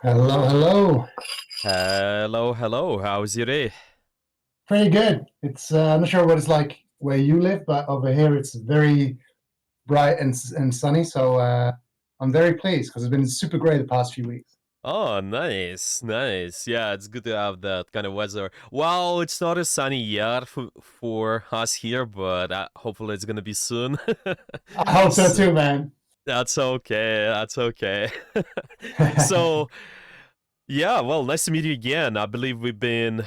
Hello, hello. Hello, hello. How's your day? Pretty good. I'm not sure what it's like where you live, but over here it's very bright and sunny. So I'm very pleased because it's been super great the past few weeks. Oh, nice, nice. Yeah, it's good to have that kind of weather. Well, it's not as sunny yet for us here, but hopefully it's gonna be soon. I hope so So too, man. that's okay. That's okay. So yeah, well, nice to meet you again. I believe they've been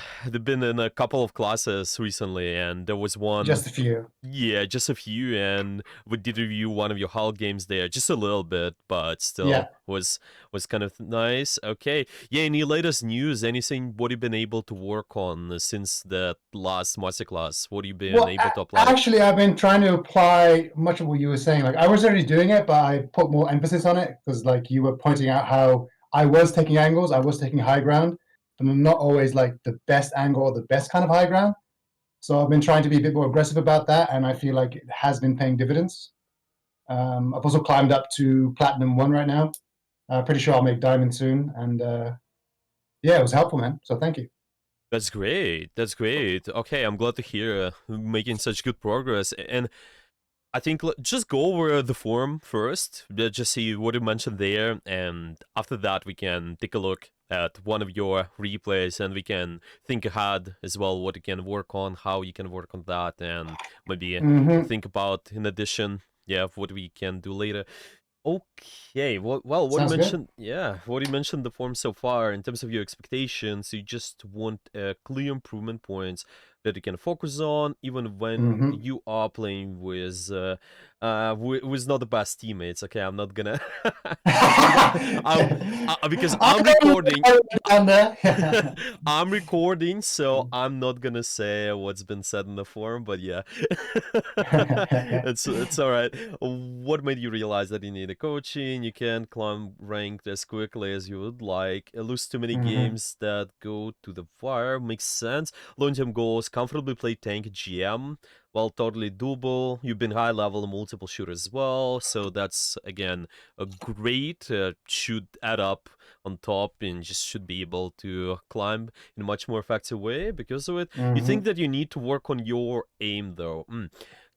in a couple of classes recently, and there was one. Just a few. Yeah, just a few, and we did review one of your Hulk games there, just a little bit, but still Yeah. was kind of nice. Okay, yeah. Any latest news? Anything? What you been able to work on since that last masterclass? What you been Well, able to apply? actually, I've been trying to apply much of what you were saying. Like I was already doing it, but I put more emphasis on it because, like, you were pointing out how I was taking angles, I was taking high ground, but not always like the best angle or the best kind of high ground. So I've been trying to be a bit more aggressive about that, and I feel like it has been paying dividends. I've also climbed up to Platinum 1 right now. Pretty sure I'll make Diamond soon, and yeah, it was helpful, man. So thank you. That's great. That's great. Okay, I'm glad to hear making such good progress. And I think just go over the forum first, just see what you mentioned there, and after that we can take a look at one of your replays, and we can think ahead as well what you can work on, how you can work on that, and maybe Hmm. think about in addition, yeah, what we can do later. Okay, well, what you Sounds good. mentioned, yeah, what you mentioned the form so far in terms of your expectations, you just want clear improvement points that you can focus on, even when Hmm. you are playing with not the best teammates. Okay, I'm not gonna, because I I'm know recording. you down there. I'm recording, so I'm not gonna say what's been said in the forum, but yeah, it's all right. What made you realize that you need a coaching? You can't climb ranked as quickly as you would like. Lose too many Hmm. games that go to the fire makes sense. Long-term goals: comfortably play tank GM. Well, totally doable. You've been high level multiple shooters as well, so that's again a great should add up on top and just should be able to climb in a much more effective way because of it. You think Hmm. that you need to work on your aim though.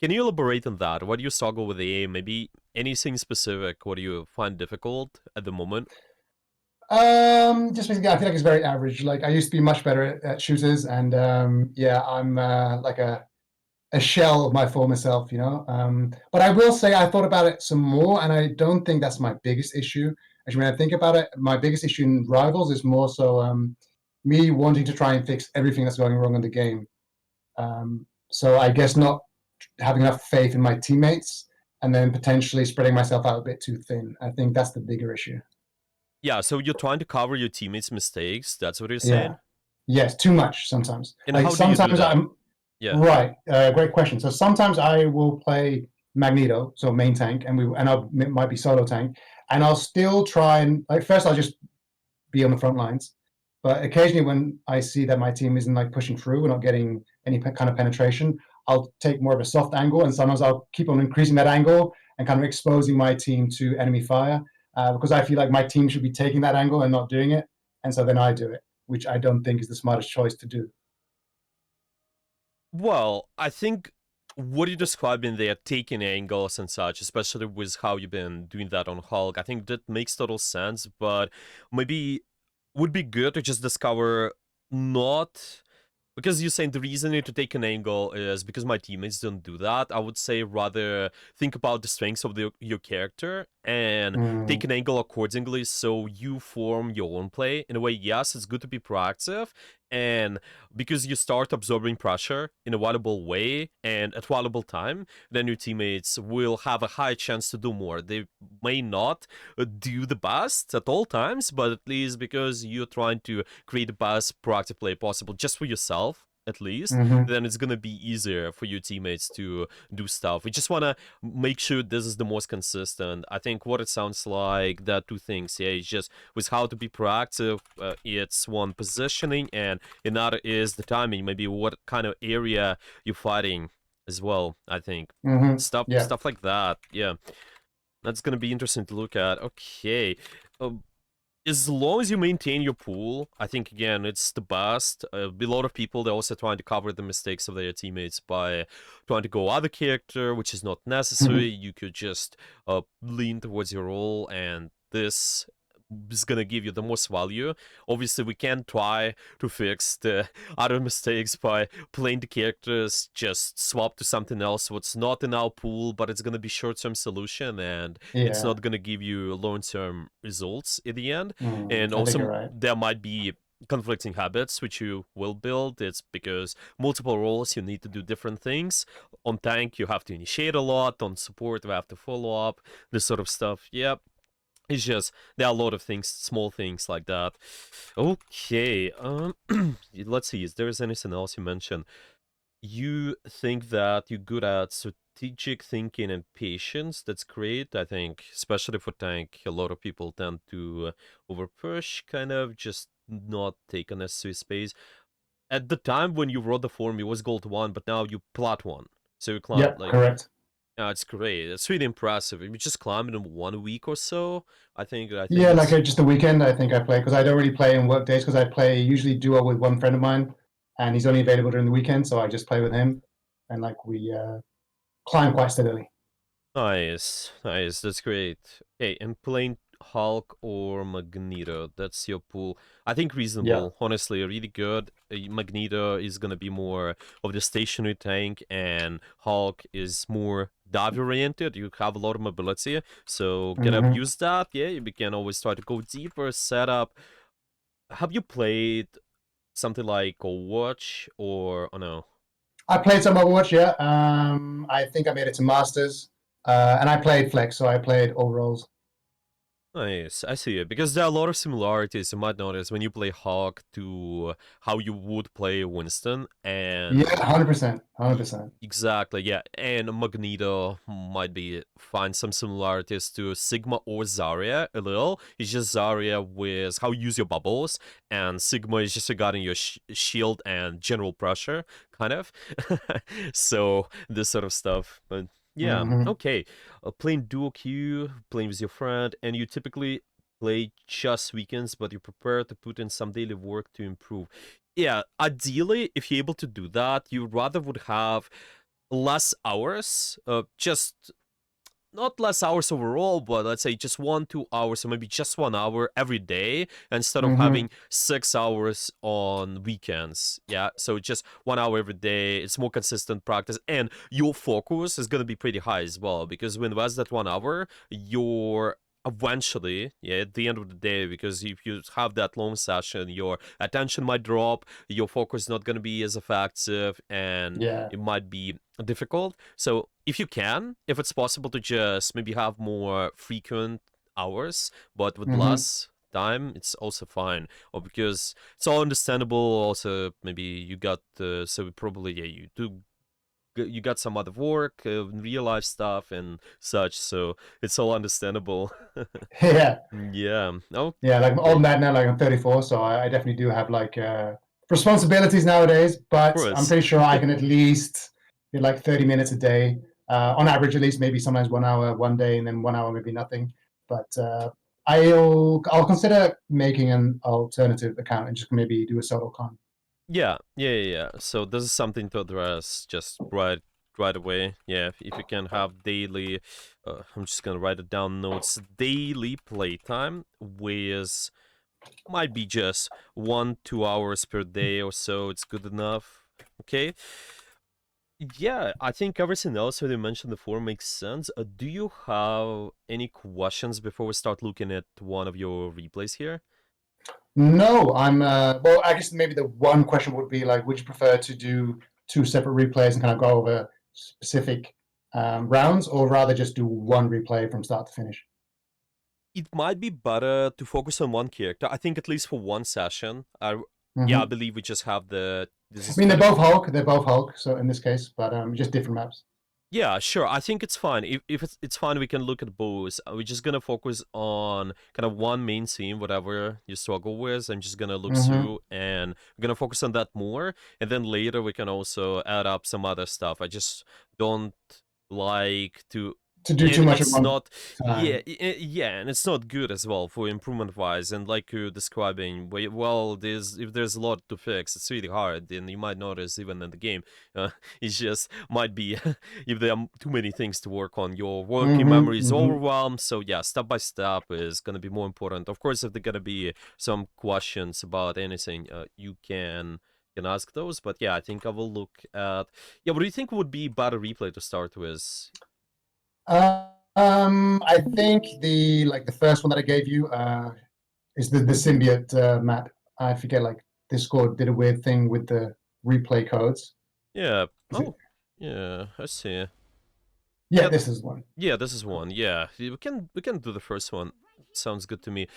Can you elaborate on that? Why do you struggle with the aim? Maybe anything specific? What do you find difficult at the moment? Just basically, I feel like it's very average. Like I used to be much better at shooters, and yeah, I'm like a shell of my former self, you know. But I will say I thought about it some more, and I don't think that's my biggest issue. Actually, when I think about it, my biggest issue in Rivals is more so me wanting to try and fix everything that's going wrong in the game. So I guess not having enough faith in my teammates, and then potentially spreading myself out a bit too thin. I think that's the bigger issue. Yeah, so you're trying to cover your teammates' mistakes. That's what you're Yeah. saying. Yes, too much sometimes. And Like how do you do sometimes that? I'm Yeah. right. Great question. So sometimes I will play Magneto, so main tank, and might be solo tank, and I'll still try and like first I'll just be on the front lines, but occasionally when I see that my team isn't like pushing through, we're not getting any kind of penetration, I'll take more of a soft angle, and sometimes I'll keep on increasing that angle and kind of exposing my team to enemy fire because I feel like my team should be taking that angle and not doing it, and so then I do it, which I don't think is the smartest choice to do. Well, I think what you described in there, taking angles and such, especially with how you've been doing that on Hulk, I think that makes total sense. But maybe would be good to just discover not because you're saying the reason to take an angle is because my teammates don't do that. I would say rather think about the strengths of your character and take Mm, an angle accordingly so you form your own play. In a way, yes, it's good to be proactive. And because you start absorbing pressure in a valuable way and at valuable time, then your teammates will have a high chance to do more. They may not do the best at all times, but at least because you're trying to create the best proactive play possible just for yourself at least, hmm. then it's gonna be easier for your teammates to do stuff. We just wanna make sure this is the most consistent. I think what it sounds like that two things, yeah, it's just with how to be proactive. It's one positioning, and another is the timing. Maybe what kind of area you're fighting as well. I think Hmm. Yeah. stuff like that. Yeah, that's gonna be interesting to look at. Okay. Um, as long as you maintain your pool, I think again it's the best. A lot of people they're also trying to cover the mistakes of their teammates by trying to go other character, which is not necessary. Mhm. You could just lean towards your role, and this is gonna give you the most value. Obviously, we can try to fix the other mistakes by playing the characters, just swap to something else what's not in our pool, but it's gonna be short-term solution and it's Yeah. not gonna give you long-term results in the end. And I think you're also, right. there might be conflicting habits which you will build. It's because multiple roles you need to do different things. On tank you have to initiate a lot, on support you have to follow up, this sort of stuff. Yep, it's just there are a lot of things, small things like that. Okay, let's see. Is there anything else you mentioned? You think that you're good at strategic thinking and patience. That's great. I think, especially for tank, a lot of people tend to overpush, kind of just not take unnecessary space. At the time when you wrote the form, it was gold 1, but now you plat 1. So you climb Yep, like correct. yeah, it's great. It's really impressive. If you just climb it in 1 week or so, I think Yeah, like it's just a weekend, I think I play because I don't really play in work days because I play usually duo with one friend of mine, and he's only available during the weekend, so I just play with him, and like we climb quite steadily. nice. Nice. That's great. Okay, and playing Hulk or Magneto, that's your pool. I think Yeah. reasonable. Honestly, really good. Magneto is gonna be more of the stationary tank, and Hulk is more dive oriented. You have a lot of mobility, so gotta hmm use that. Yeah, you can always try to go deeper, set up. Have you played something like Overwatch or oh no? I played some Overwatch. Yeah. I think I made it to Masters, and I played Flex, so I played all roles. Nice, I see it. Because there are a lot of similarities you might notice when you play Hawk to how you would play Winston, Yeah, and 100%, 100%. exactly, yeah. And Magneto might be find some similarities to Sigma or Zarya a little. It's just Zarya with how you use your bubbles, and Sigma is just regarding your shield and general pressure, kind of. So this sort of stuff. But yeah, hmm okay. Playing duo queue, playing with your friend, and you typically play just weekends, but you prepare to put in some daily work to improve. Yeah, ideally, if you're able to do that, you rather would have less hours, just not less hours overall, but let's say just 1, 2 hours, or maybe just 1 hour every day instead of hmm having 6 hours on weekends. Yeah, so just 1 hour every day. It's more consistent practice, and your focus is gonna be pretty high as well because when that's that 1 hour, you're eventually yeah at the end of the day, because if you have that long session your attention might drop, your focus is not going to be as effective, and Yeah. it might be difficult. So if you can, if it's possible to just maybe have more frequent hours, but with hmm less time, it's also fine. Or because it's all understandable. Also, maybe you got so probably yeah you got some other work, real life stuff and such. So it's all understandable. Yeah. Yeah. Yeah, like Okay. on that now, like I'm 34, so I definitely do have like responsibilities nowadays. Of But I'm course. pretty sure I can at least get like 30 minutes a day, on average, at least. Maybe sometimes 1 hour one day, and then 1 hour maybe nothing. But I'll consider making an alternative account and just maybe do a solo con. Yeah. So this is something to address just right away. Yeah, if you can have daily, I'm just gonna write it down notes. Daily playtime with might be just 1, 2 hours per day or so. It's good enough. Okay. Yeah, I think everything else that you mentioned before makes sense. Do you have any questions before we start looking at one of your replays here? No, I'm well, I guess maybe the one question would be like, would you prefer to do two separate replays and kind of go over specific rounds, or rather just do one replay from start to finish? It might be better to focus on one character. I think at least for one session. Yeah, I hmm believe we just have the. This I is mean, they're kind of both Hulk. They're both Hulk. So in this case, but just different maps. yeah, sure. I think it's fine. If it's fine, we can look at both. We're just gonna focus on kind of one main theme, whatever you struggle with. I'm just gonna look hmm through and we're gonna focus on that more, and then later we can also add up some other stuff. I just don't like to to do too And much at it's one not, yeah, time. yeah, and it's not good as well for improvement wise. And like you're describing, well, if there's a lot to fix, it's really hard, and you might notice even in the game, it just might be if there are too many things to work on, your working Hmm. memory is Hmm. overwhelmed. So yeah, step by step is gonna be more important. Of course, if there gonna be some questions about anything, you can ask those. But yeah, I think I will look at, yeah. What do you think would be better replay to start with? I think the first one that I gave you is the symbiote map. I forget, like Discord did a weird thing with the replay codes. Yeah. Is it? Oh, yeah. I see. Yeah, Yeah. this is one. Yeah. This is one. Yeah. We can do the first one. Sounds good to me.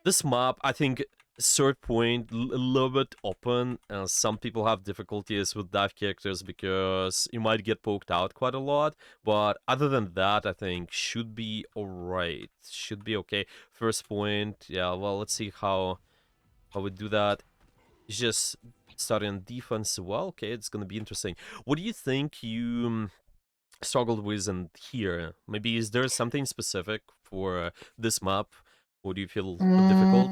This map, I think, third point, a little bit open. Some people have difficulties with dive characters because you might get poked out quite a lot. But other than that, I think should be alright. Should be okay. First point. Yeah. Well, let's see how we do that. It's just starting on defense. Well, okay, it's gonna be interesting. What do you think you struggled with in here? Maybe is there something specific for this map? Or do you feel difficult?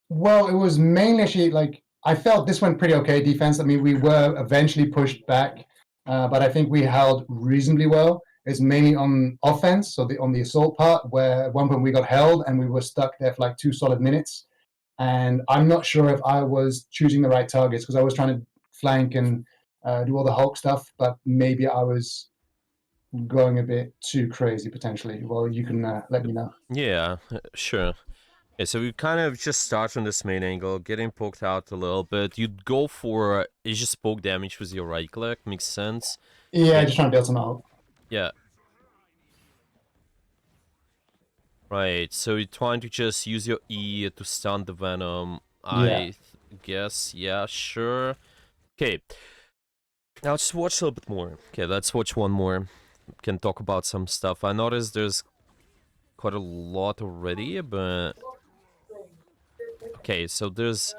Well, it was mainly actually like I felt this went pretty okay defense. I mean, we were eventually pushed back, but I think we held reasonably well. It's mainly on offense, so on the assault part, where at one point we got held and we were stuck there for like 2 solid minutes. And I'm not sure if I was choosing the right targets because I was trying to flank and do all the Hulk stuff, but maybe I was going a bit too crazy potentially. Well, you can let me know. Yeah, sure. Okay, so we kind of just start from this main angle, getting poked out a little bit. You'd go for it's just poke damage with your right click, makes sense. Yeah, Okay, just trying to build some Hulk. yeah, right. So you're trying to just use your E to stun the Venom. Yeah. Guess, yeah, sure. Okay, now just watch a little bit more. Okay, let's watch one more. We can talk about some stuff. I noticed there's quite a lot already, but okay, so there's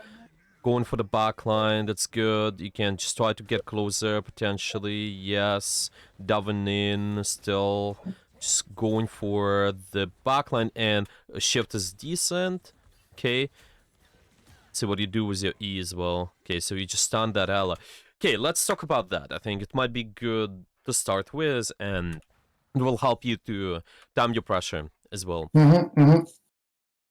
going for the back line, that's good. You can just try to get closer, potentially, yes. Diving in, still. Just going for the back line, and a shift is decent. Okay. See what you do with your E as well. Okay, so you just stun that ally. Okay, let's talk about that. I think it might be good to start with, and it will help you to time your pressure as well.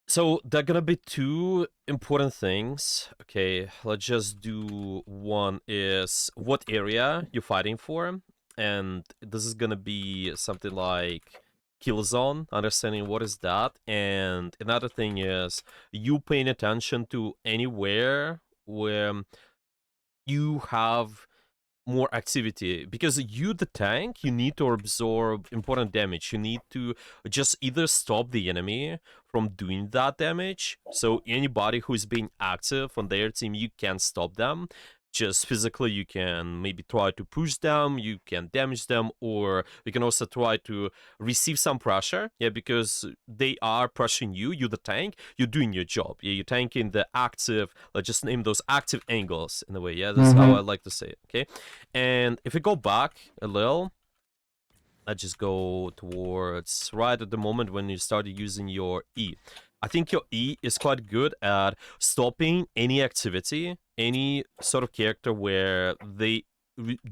So there are gonna be two important things. Okay, let's just do one is what area you're fighting for, and this is gonna be something like kill zone, understanding what is that, and another thing is you paying attention to anywhere where you have more activity, because you the tank, you need to absorb important damage. You need to just either stop the enemy from doing that damage, so anybody who's being active on their team, you can stop them. Just physically, you can maybe try to push them, you can damage them, or you can also try to receive some pressure, yeah, because they are pressuring you, you the tank, you're doing your job, yeah, you're tanking the active, let's just name those active angles in a way, yeah, that's how I like to say it, okay. And if we go back a little, let's just go towards right at the moment when you started using your E. I think your E is quite good at stopping any activity, any sort of character where they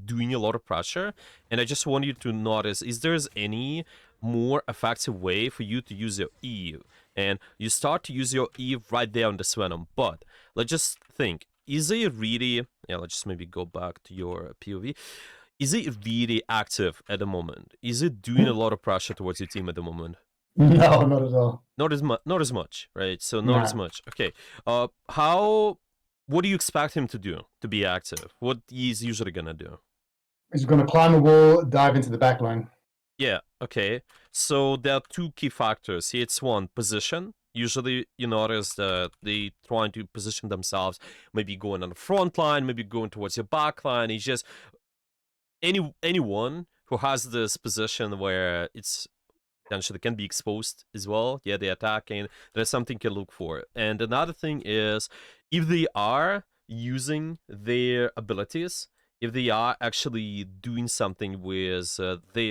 doing a lot of pressure. And I just want you to notice, is there's any more effective way for you to use your E? And you start to use your E right there on the Venom. But let's just think, is it really, yeah, let's just maybe go back to your POV. Is it really active at the moment? Is it doing a lot of pressure towards your team at the moment? No, not at all. Not as much, right? So not as Nah. much. Okay. How? What do you expect him to do to be active? What he's usually gonna do? He's going to climb a wall, dive into the back line. Yeah. Okay. So there are two key factors. Here it's one, position. Usually, you notice that they trying to position themselves, maybe going on the front line, maybe going towards your back line. It's just anyone who has this position where it's potentially can be exposed as well. Yeah, they're attacking. There's something you can look for. And another thing is, if they are using their abilities, if they are actually doing something with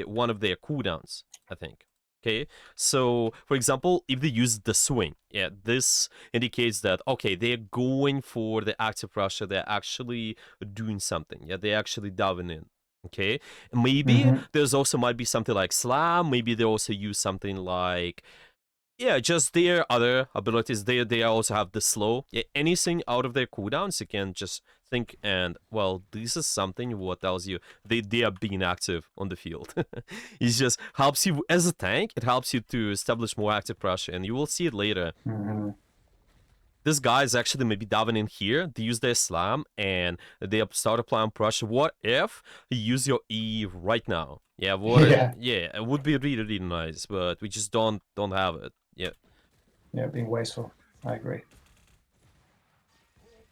one of their cooldowns. I think. Okay, so for example, if they use the swing, yeah, this indicates that okay, they're going for the active pressure. They're actually doing something. Yeah, they're actually diving in. Okay, maybe Hmm. there's also might be something like slam. Maybe they also use something like yeah, just their other abilities. They also have the slow. Yeah, anything out of their cooldowns, you can just think and well, this is something what tells you they are being active on the field. It just helps you as a tank. It helps you to establish more active pressure, and you will see it later. Hmm. This guy is actually maybe diving in here. They use their slam and they start applying pressure. What if you use your E right now? Yeah, Yeah. yeah, it would be really really nice, but we just don't have it. Yeah. Yeah, being wasteful. I agree.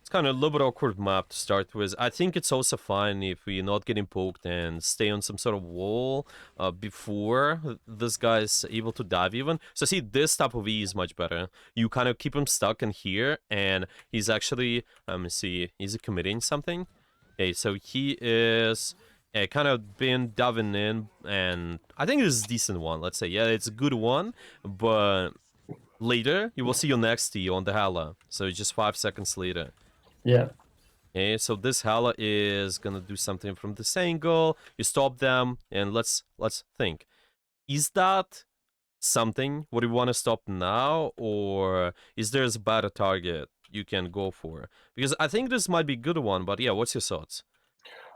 It's kind of a little bit awkward map to start with. I think it's also fine if we're not getting poked and stay on some sort of wall before this guy's able to dive even. So see, this type of E is much better. You kind of keep him stuck in here and he's actually, let me see, is he committing something? Okay, so he is kind of been diving in and I think it's a decent one, let's say. Yeah, it's a good one, but later you will see your next E on the Hala. So just 5 seconds later. Yeah. Okay, so this Hala is gonna do something from this angle. You stop them, and let's think. Is that something what you want to stop now, or is there a better target you can go for? Because I think this might be a good one, but yeah, what's your thoughts?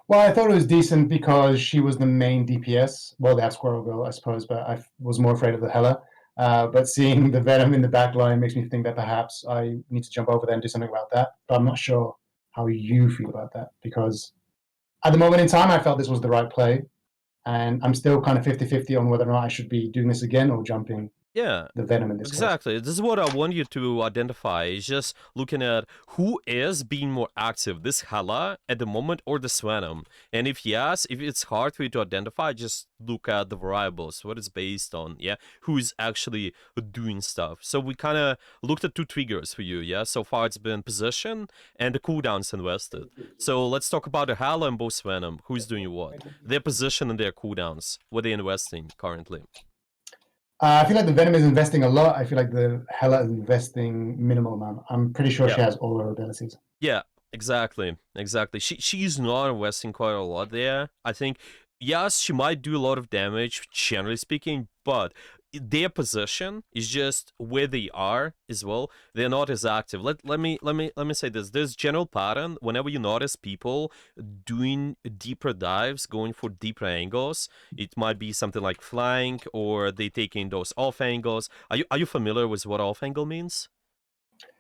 Well, I thought it was decent because she was the main DPS. Well, that Squirrel Girl, I suppose, but I was more afraid of the Hela. But seeing the Venom in the back line makes me think that perhaps I need to jump over there and do something about that. But I'm not sure how you feel about that because at the moment in time, I felt this was the right play. And I'm still kind of 50-50 on whether or not I should be doing this again or jumping Yeah, the Venom in this case. exactly. This is what I want you to identify. Is just looking at who is being more active, this Hala at the moment or the Swanum. And if yes, if it's hard for you to identify, just look at the variables, what it's based on. Yeah, who is actually doing stuff. So we kind of looked at two triggers for you. Yeah, so far it's been position and the cooldowns invested. So let's talk about the Hala and both Swanum. Who's doing what? Their position and their cooldowns. What they're investing currently. I feel like the Venom is investing a lot. I feel like the Hela is investing minimal amount. I'm pretty sure Yeah. she has all her abilities. Yeah, exactly, exactly. She's not investing quite a lot there. I think yes, she might do a lot of damage, generally speaking, but their position is just where they are as well. They're not as active. Let me say this. There's general pattern whenever you notice people doing deeper dives, going for deeper angles. It might be something like flank or they taking those off angles. Are you familiar with what off angle means?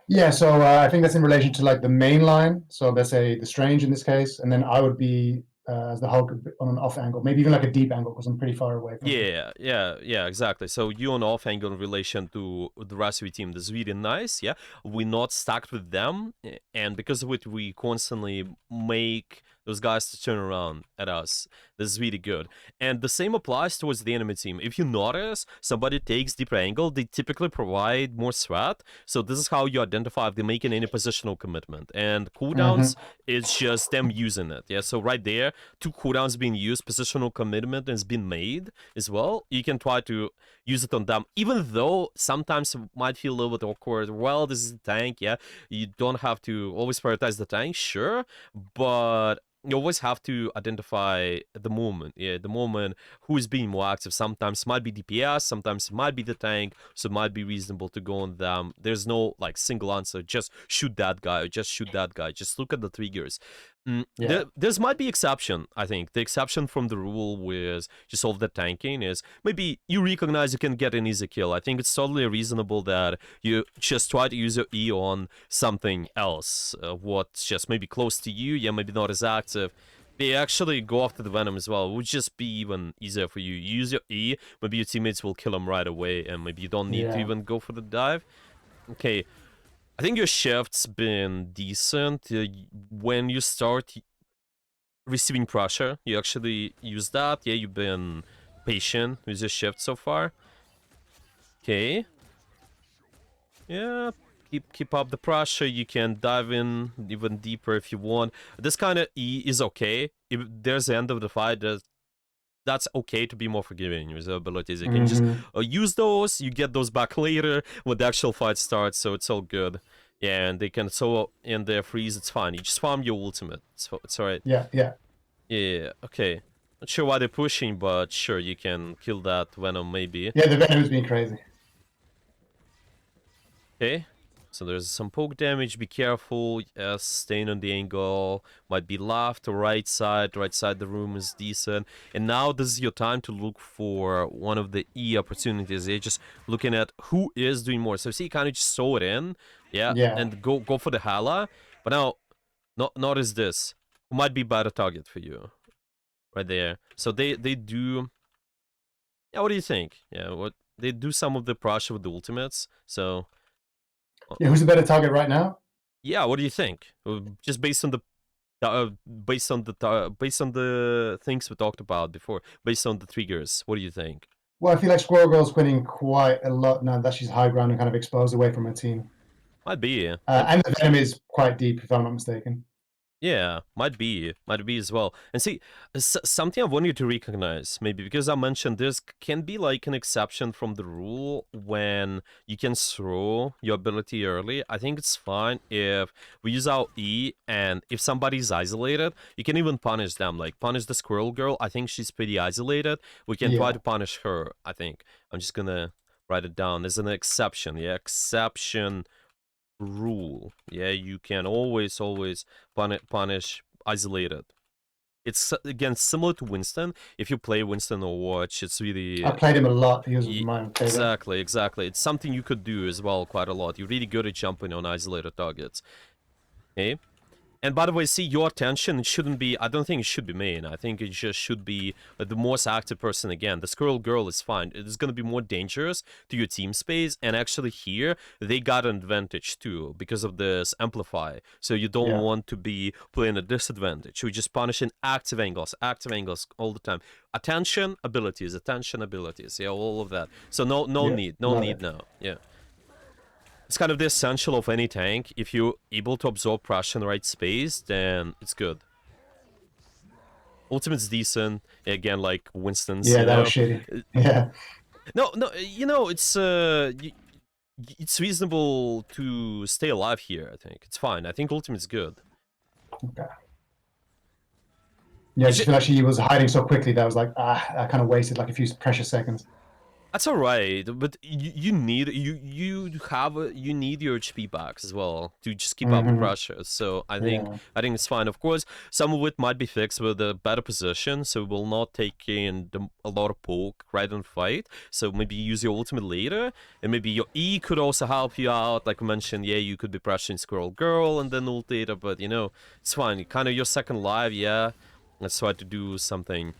Yeah, so I think that's in relation to like the main line. So let's say the Strange in this case, and then I would be as the Hulk on an off angle, maybe even like a deep angle because I'm pretty far away from him. Yeah, exactly. So you on off angle in relation to the rest of your team, that's really nice. Yeah, we're not stacked with them, and because of it, we constantly make those guys to turn around at us. This is really good. And the same applies towards the enemy team. If you notice somebody takes deeper angle, they typically provide more threat. So this is how you identify if they're making any positional commitment. And cooldowns, Hmm. it's just them using it. Yeah, so right there, two cooldowns being used, positional commitment has been made as well. You can try to use it on them, even though sometimes it might feel a little bit awkward. Well, this is a tank, yeah. You don't have to always prioritize the tank, sure, but you always have to identify the moment. Yeah, the moment who is being more active. Sometimes might be DPS, sometimes it might be the tank, so it might be reasonable to go on them. There's no like single answer. Just shoot that guy or just shoot that guy. Just look at the triggers. Yeah, There's might be exception. I think the exception from the rule with just all the tanking is maybe you recognize you can get an easy kill. I think it's totally reasonable that you just try to use your E on something else, what's just maybe close to you, yeah, maybe not as active. They actually go after the Venom as well. It would just be even easier for you. Use your E, maybe your teammates will kill him right away, and maybe you don't need to yeah, even go for the dive. Okay, I think your shift's been decent. When you start receiving pressure, you actually use that. Yeah, you've been patient with your shift so far. Okay. Yeah, keep up the pressure. You can dive in even deeper if you want. This kind of E is okay. If there's the end of the fight, that's okay to be more forgiving with the abilities. You can just Hmm. use those. You get those back later when the actual fight starts, so it's all good. Yeah, and they can so in their freeze. It's fine. You just farm your ultimate. So it's alright. Yeah, yeah. Yeah. Okay. Not sure why they're pushing, but sure you can kill that Venom maybe. Yeah, the Venom's been crazy. Okay. So there's some poke damage. Be careful. Yes, staying on the angle. Might be left or right side. Right side the room is decent. And now this is your time to look for one of the E opportunities. You're just looking at who is doing more. So see, you kind of just throw it in. Yeah. Yeah. And go for the Hala. But now, notice this. Who might be better target for you? Right there. So they do. Yeah, what do you think? Yeah, what they do some of the pressure with the ultimates. So Yeah, who's the better target right now? yeah, what do you think? Just based on the based on the things we talked about before, based on the triggers, what do you think? Well, I feel like Squirrel Girl's winning quite a lot now that she's high ground and kind of exposed away from her team. Might be, and And the Venom is quite deep, if I'm not mistaken. yeah, might be as well. And see, something I want you to recognize, maybe because I mentioned this can be like an exception from the rule when you can throw your ability early. I think it's fine if we use our E, and if somebody's isolated, you can even punish them, like punish the Squirrel Girl. I think she's pretty isolated. We can try Yeah. to punish her, I think. I'm just gonna write it down. There's an exception, yeah, exception rule. Yeah, you can always punish isolated. It's again similar to Winston. If you play Winston or Watch, it's really I played him a lot. He was my favorite. exactly. It's something you could do as well quite a lot. You're really good at jumping on isolated targets. Okay. And by the way, see, your attention, it shouldn't be, I don't think it should be main. I think it just should be the most active person again. The Squirrel Girl is fine. It is going to be more dangerous to your team space. And actually here, they got an advantage too because of this Amplify. So you don't Yeah. want to be playing a disadvantage. You're just punishing active angles all the time. Attention abilities. Yeah, all of that. So no Yeah. need Love it. now. Yeah. It's kind of the essential of any tank. If you're able to absorb pressure in the right space, then it's good. Ultimate's decent. Again, like Winston's, Yeah, that was shitty. Yeah. No, it's reasonable to stay alive here, I think. It's fine. I think Ultimate's good. Okay. Yeah, I Is just it feel like she was hiding so quickly that I was like, I kind of wasted like a few precious seconds. That's all right, but you need you need your HP backs as well to just keep up the Hmm. pressure. So Yeah. I think it's fine. Of course, some of it might be fixed with a better position, so we'll not take in a lot of poke right in fight. So maybe use your ultimate later, and maybe your E could also help you out. Like I mentioned, yeah, you could be pressuring Squirrel Girl and then ult later, but you know it's fine. Kind of your second live, yeah. Let's try to do something.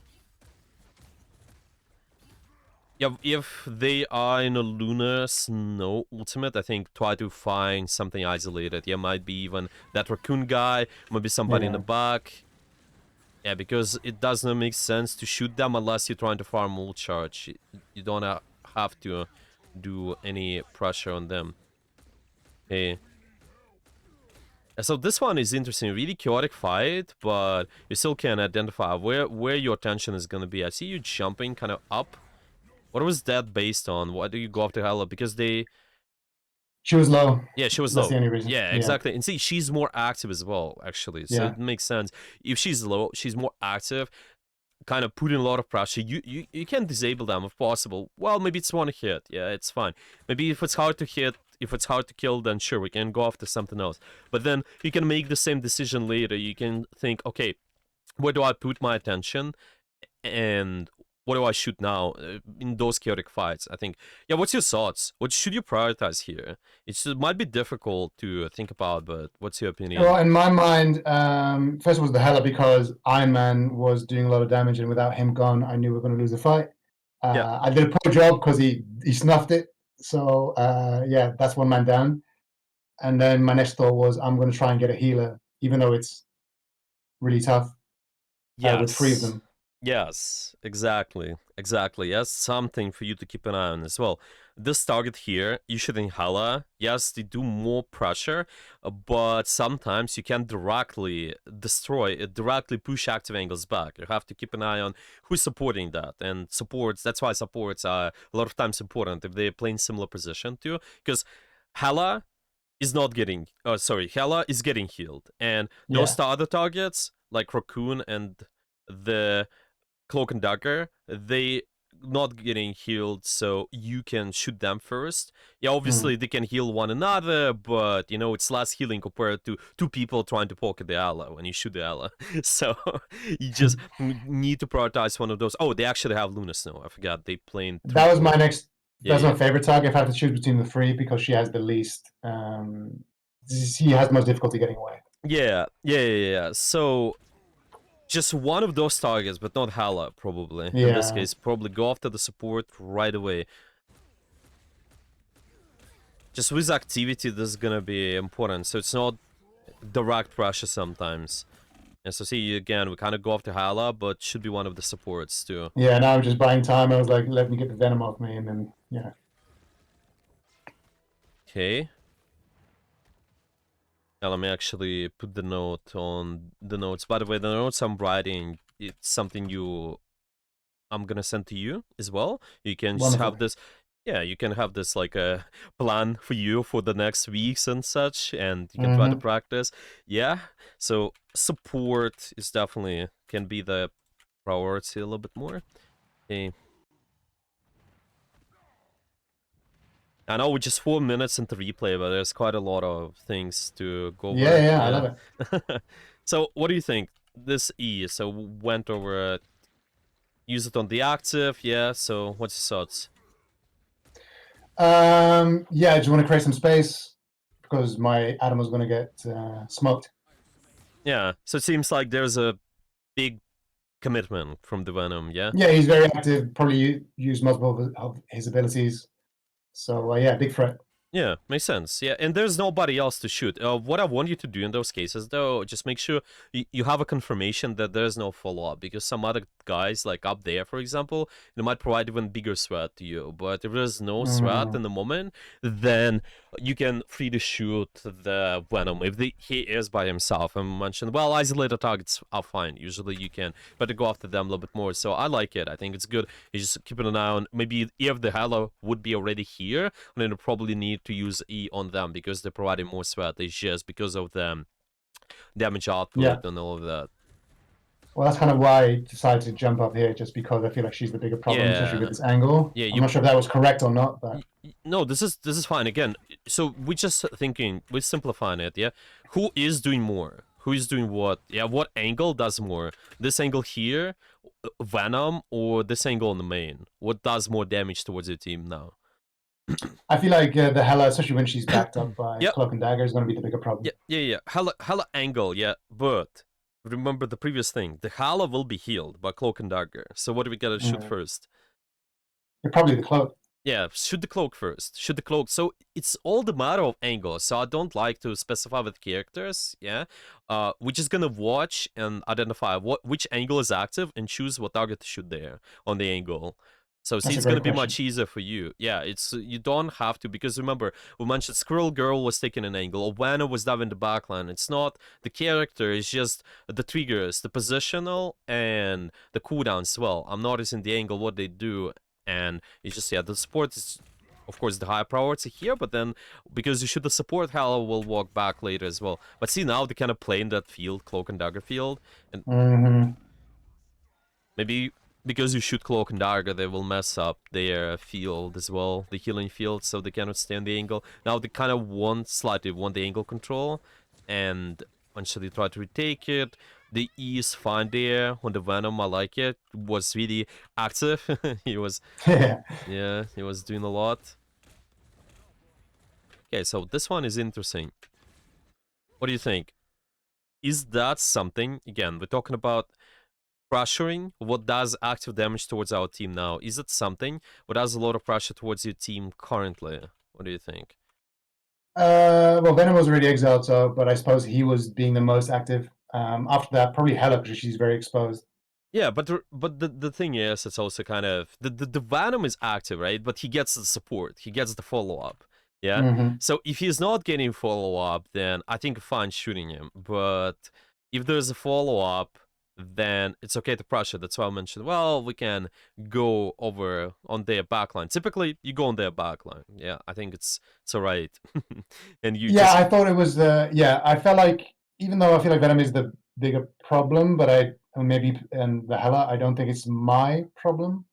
Yeah, if they are in a lunar snow ultimate, I think try to find something isolated. Yeah, might be even that raccoon guy, maybe somebody in the Yeah. back. Yeah, because it doesn't make sense to shoot them unless you're trying to farm ult charge. You don't have to do any pressure on them. Okay. So this one is interesting, really chaotic fight, but you still can identify where your attention is gonna be. I see you jumping kind of up. What was that based on? Why do you go after Hela? Because they... She was low. Yeah, she was That's the low. only reason. Yeah, Yeah. exactly. And see, she's more active as well, actually. So Yeah. it makes sense. If she's low, she's more active, kind of putting a lot of pressure. You can disable them if possible. Well, maybe it's one hit. Yeah, it's fine. Maybe if it's hard to hit, if it's hard to kill, then sure, we can go after something else. But then you can make the same decision later. You can think, okay, where do I put my attention? And what do I shoot now in those chaotic fights? I think, yeah, what's your thoughts? What should you prioritize here? It might be difficult to think about, but what's your opinion? Well, in my mind, first was the Hela because Iron Man was doing a lot of damage, and without him gone, I knew we were going to lose the fight. Yeah. I did a poor job because he snuffed it. So yeah, that's one man down. And then my next thought was I'm going to try and get a healer, even though it's really tough with three of Yes. them. Yes, exactly. Exactly. Yes, something for you to keep an eye on as well. This target here, you shooting Hala, yes, they do more pressure, but sometimes you can directly destroy, directly push active angles back. You have to keep an eye on who's supporting that. And supports, that's why supports are a lot of times important if they're playing similar position too. Because Hala is not getting, Hala is getting healed. And those Yeah. other targets, like Raccoon and the Cloak and Dagger, they not getting healed, so you can shoot them first. Yeah, Mm. obviously they can heal one another, but you know it's less healing compared to two people trying to poke the ally when you shoot the ally. So you just need to prioritize one of those. Oh, they actually have Luna Snow. I forgot they playing three That was my core. next. Yeah, That's yeah, my favorite target. If I have to choose between the three, because she has the least. She has the most difficulty getting away. yeah. So just one of those targets, but not Hala, probably. In this Yeah. case, probably go after the support right away. Just with activity, this is gonna be important. So it's not direct pressure sometimes. And so see, again, we kind of go after Hala, but should be one of the supports too. Yeah. Now I'm just buying time. I was like, let me get the venom off me, and then yeah. Okay. Now let me actually put the note on the notes. By the way, the notes I'm writing, it's something I'm gonna send to you as well. You can just Wonderful. have this. Yeah, you can have this like a plan for you for the next weeks and such, and you can try to Mm-hmm. practice. Yeah, so support is definitely can be the priority a little bit more. Okay. I know we're just 4 minutes into replay, but there's quite a lot of things to go Yeah. over. Yeah. I Yeah. love it. So what do you think? This E, so went over it, use it on the active, yeah. So what's your thoughts? Yeah. I just want to create some space because my Adam was going to get smoked. Yeah. So it seems like there's a big commitment from the Venom, yeah? Yeah, he's very active. Probably use multiple of his abilities. So yeah, big threat. Yeah, makes sense. Yeah, and there's nobody else to shoot. What I want you to do in those cases, though, just make sure you have a confirmation that there's no follow-up, because some other guys, like up there, for example, they might provide even bigger threat to you. But if there's no threat Mm. in the moment, then you can free to shoot the Venom. If he is by himself, and mentioned, well, isolated targets are fine. Usually you can, but to go after them a little bit more. So I like it. I think it's good. You just keep an eye on, maybe if the Halo would be already here, then you probably need to use E on them because they're providing more sweat. It's just because of the damage Yeah. output and all of that. Well, that's kind of why I decided to jump up here, just because I feel like she's the bigger problem, especially Yeah, with this angle. yeah. I'm not sure if that was correct or not, but No, this is fine. Again, so we're just thinking, we're simplifying it. Yeah, who is doing more? Who is doing what? Yeah, what angle does more? This angle here, Venom, or this angle on the main? What does more damage towards your team now? I feel like the Hela, especially when she's backed up by Yep. Cloak and Dagger, is going to be the bigger problem. Yeah. Hella angle, yeah, but remember the previous thing. The Hala will be healed by Cloak and Dagger. So what do we gotta shoot first? Probably the Cloak. Yeah, shoot the Cloak first. Shoot the Cloak. So it's all the matter of angle. So I don't like to specify with characters, yeah? We're just gonna watch and identify which angle is active and choose what target to shoot there on the angle. So see, That's a it's gonna great be question. much easier for you. Yeah, it's you don't have to, because remember we mentioned Squirrel Girl was taking an angle, Owana was diving the backline. It's not the character; it's just the triggers, the positional and the cooldown as well. I'm noticing the angle, what they do, and it's just the support is. Of course, the higher priority here, but then because you shoot the support, Halo will walk back later as well. But see, now they kind of play in that field, Cloak and Dagger field, and maybe because you shoot Cloak and Dagger, they will mess up their field as well, the healing field, so they cannot stand the angle. Now they kind of slightly want the angle control, and eventually try to retake it. The E is fine there on the Venom, I like it. Was really active. he was, yeah, he was doing a lot. Okay, so this one is interesting. What do you think? Is that something, again, we're talking about pressuring what does active damage towards our team now. Is it something what does a lot of pressure towards your team currently? What do you think? Well, Venom was already exiled, so but I suppose he was being the most active. After that, probably Hela, because she's very exposed. Yeah, but the thing is, it's also kind of the Venom is active, right? But he gets the support, he gets the follow up. Yeah. Hmm. So if he's not getting follow up, then I think fine shooting him. But if there's a follow up, then it's okay to pressure. That's why I mentioned. Well, we can go over on their backline. Typically, you go on their backline. Yeah, I think it's alright. And you Yeah, just I thought it was the yeah. I felt like even though I feel like Venom is the bigger problem, but maybe and the Hela, I don't think it's my problem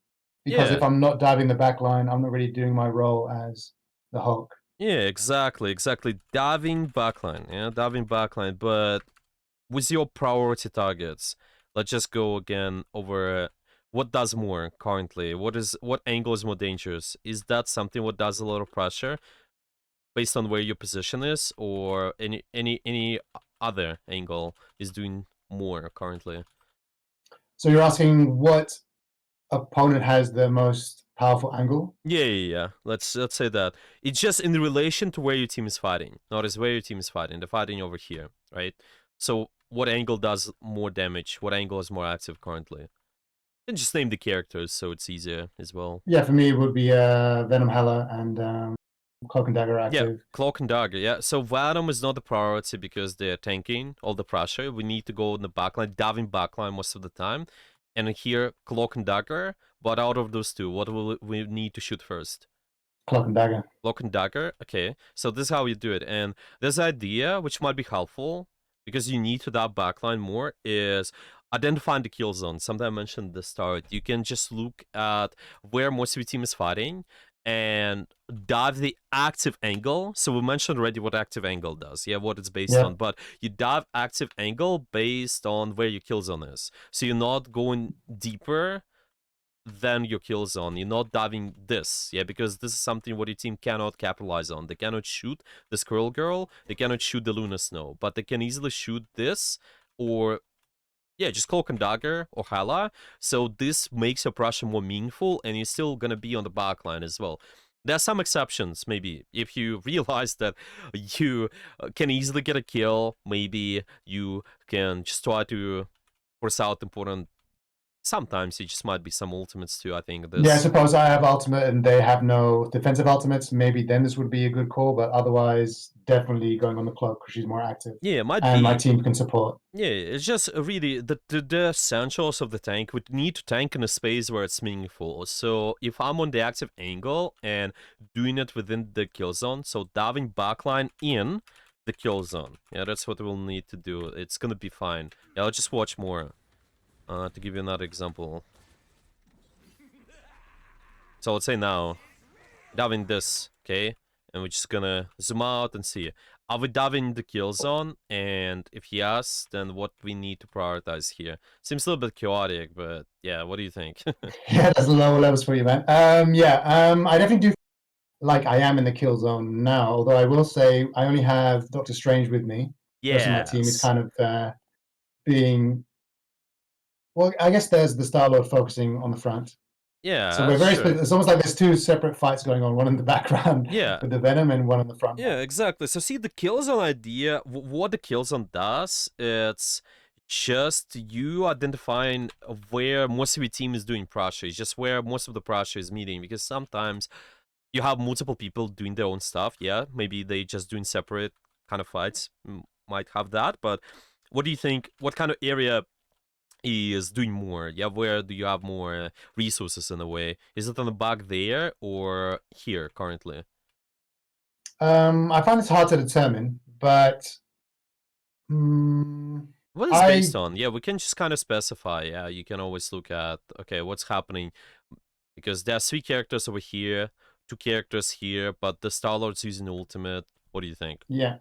because if yeah. I'm not diving the back line, I'm not really doing my role as the Hulk. Yeah, exactly. Diving backline, yeah, diving backline. But with your priority targets, let's just go again over what does more currently. What angle is more dangerous? Is that something what does a lot of pressure based on where your position is, or any other angle is doing more currently? So you're asking what opponent has the most powerful angle? Yeah. Let's say that it's just in relation to where your team is fighting. Notice where your team is fighting. They're fighting over here, right? So what angle does more damage? What angle is more active currently? And just name the characters so it's easier as well. Yeah, for me it would be Venom, Hela, and Cloak and Dagger Yeah, active. Cloak and Dagger. Yeah, so Venom is not the priority because they're tanking all the pressure. We need to go in the backline, diving backline most of the time. And here, Cloak and Dagger. But out of those two, what will we need to shoot first? Cloak and Dagger. Cloak and Dagger. Okay, so this is how you do it. And this idea, which might be helpful because you need to dive backline more, is identifying the kill zone. Something I mentioned at the start. You can just look at where most of your team is fighting and dive the active angle. So we mentioned already what active angle does. Yeah, what it's based Yeah, on. But you dive active angle based on where your kill zone is. So you're not going deeper than your kill zone. You're not diving this, yeah, because this is something what your team cannot capitalize on. They cannot shoot the Squirrel Girl, they cannot shoot the Luna Snow, but they can easily shoot this or yeah, just Cloak and Dagger or Hala. So this makes your pressure more meaningful, and you're still gonna be on the back line as well. There are some exceptions, maybe. If you realize that you can easily get a kill, maybe you can just try to force out important. Sometimes it just might be some ultimates too. I think yeah. I this. suppose I have ultimate and they have no defensive ultimates. Maybe then this would be a good call, but otherwise, definitely going on the Cloak because she's more active, Yeah, it might and my be. team can support. Yeah, it's just really the essentials of the tank would need to tank in a space where it's meaningful. So if I'm on the active angle and doing it within the kill zone, so diving backline in the kill zone, yeah, that's what we'll need to do. It's gonna be fine. Yeah, I'll just watch more. To give you another example. So let's say now, diving this, okay? And we're just gonna zoom out and see. Are we diving the kill zone? And if yes, then what we need to prioritize here? Seems a little bit chaotic, but yeah, what do you think? Yeah, that's lower levels for you, man. Yeah, I definitely do like I am in the kill zone now. Although I will say I only have Doctor Strange with me. The rest of my team is Yes. kind of being well. I guess there's the Star Lord focusing on the front. So Yeah, we're very sure. split. It's almost like there's two separate fights going on, one in the background Yeah. with the Venom and one in the front Yeah, now. exactly. So see, the killzone idea, what the killzone does, it's just you identifying where most of your team is doing pressure. It's just where most of the pressure is meeting, because sometimes you have multiple people doing their own stuff. Yeah, maybe they just doing separate kind of fights. Might have that, but what do you think? What kind of area is doing more? Yeah, where do you have more resources in a way? Is it on the back there or here currently? I find it's hard to determine, but mm, What is I based on? Yeah, we can just kind of specify. Yeah, you can always look at, okay, what's happening, because there are three characters over here, two characters here, but the Star Lord's using ultimate. What do you think? yeah,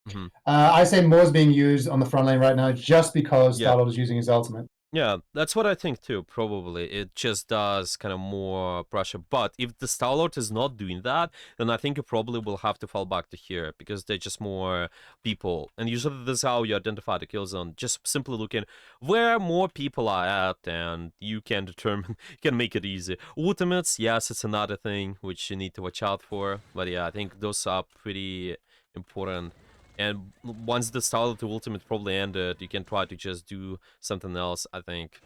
Mm-hmm. I say more is being used on the front lane right now just because Yeah. Star Lord is using his ultimate. Yeah, that's what I think too, probably. It just does kind of more pressure. But if the Star-Lord is not doing that, then I think you probably will have to fall back to here because they're just more people. And usually this is how you identify the kill zone. Just simply looking where more people are at, and you can determine, you can make it easy. Ultimates, yes, it's another thing which you need to watch out for. But yeah, I think those are pretty important. And once the style of the ultimate probably ended, you can try to just do something else, I think.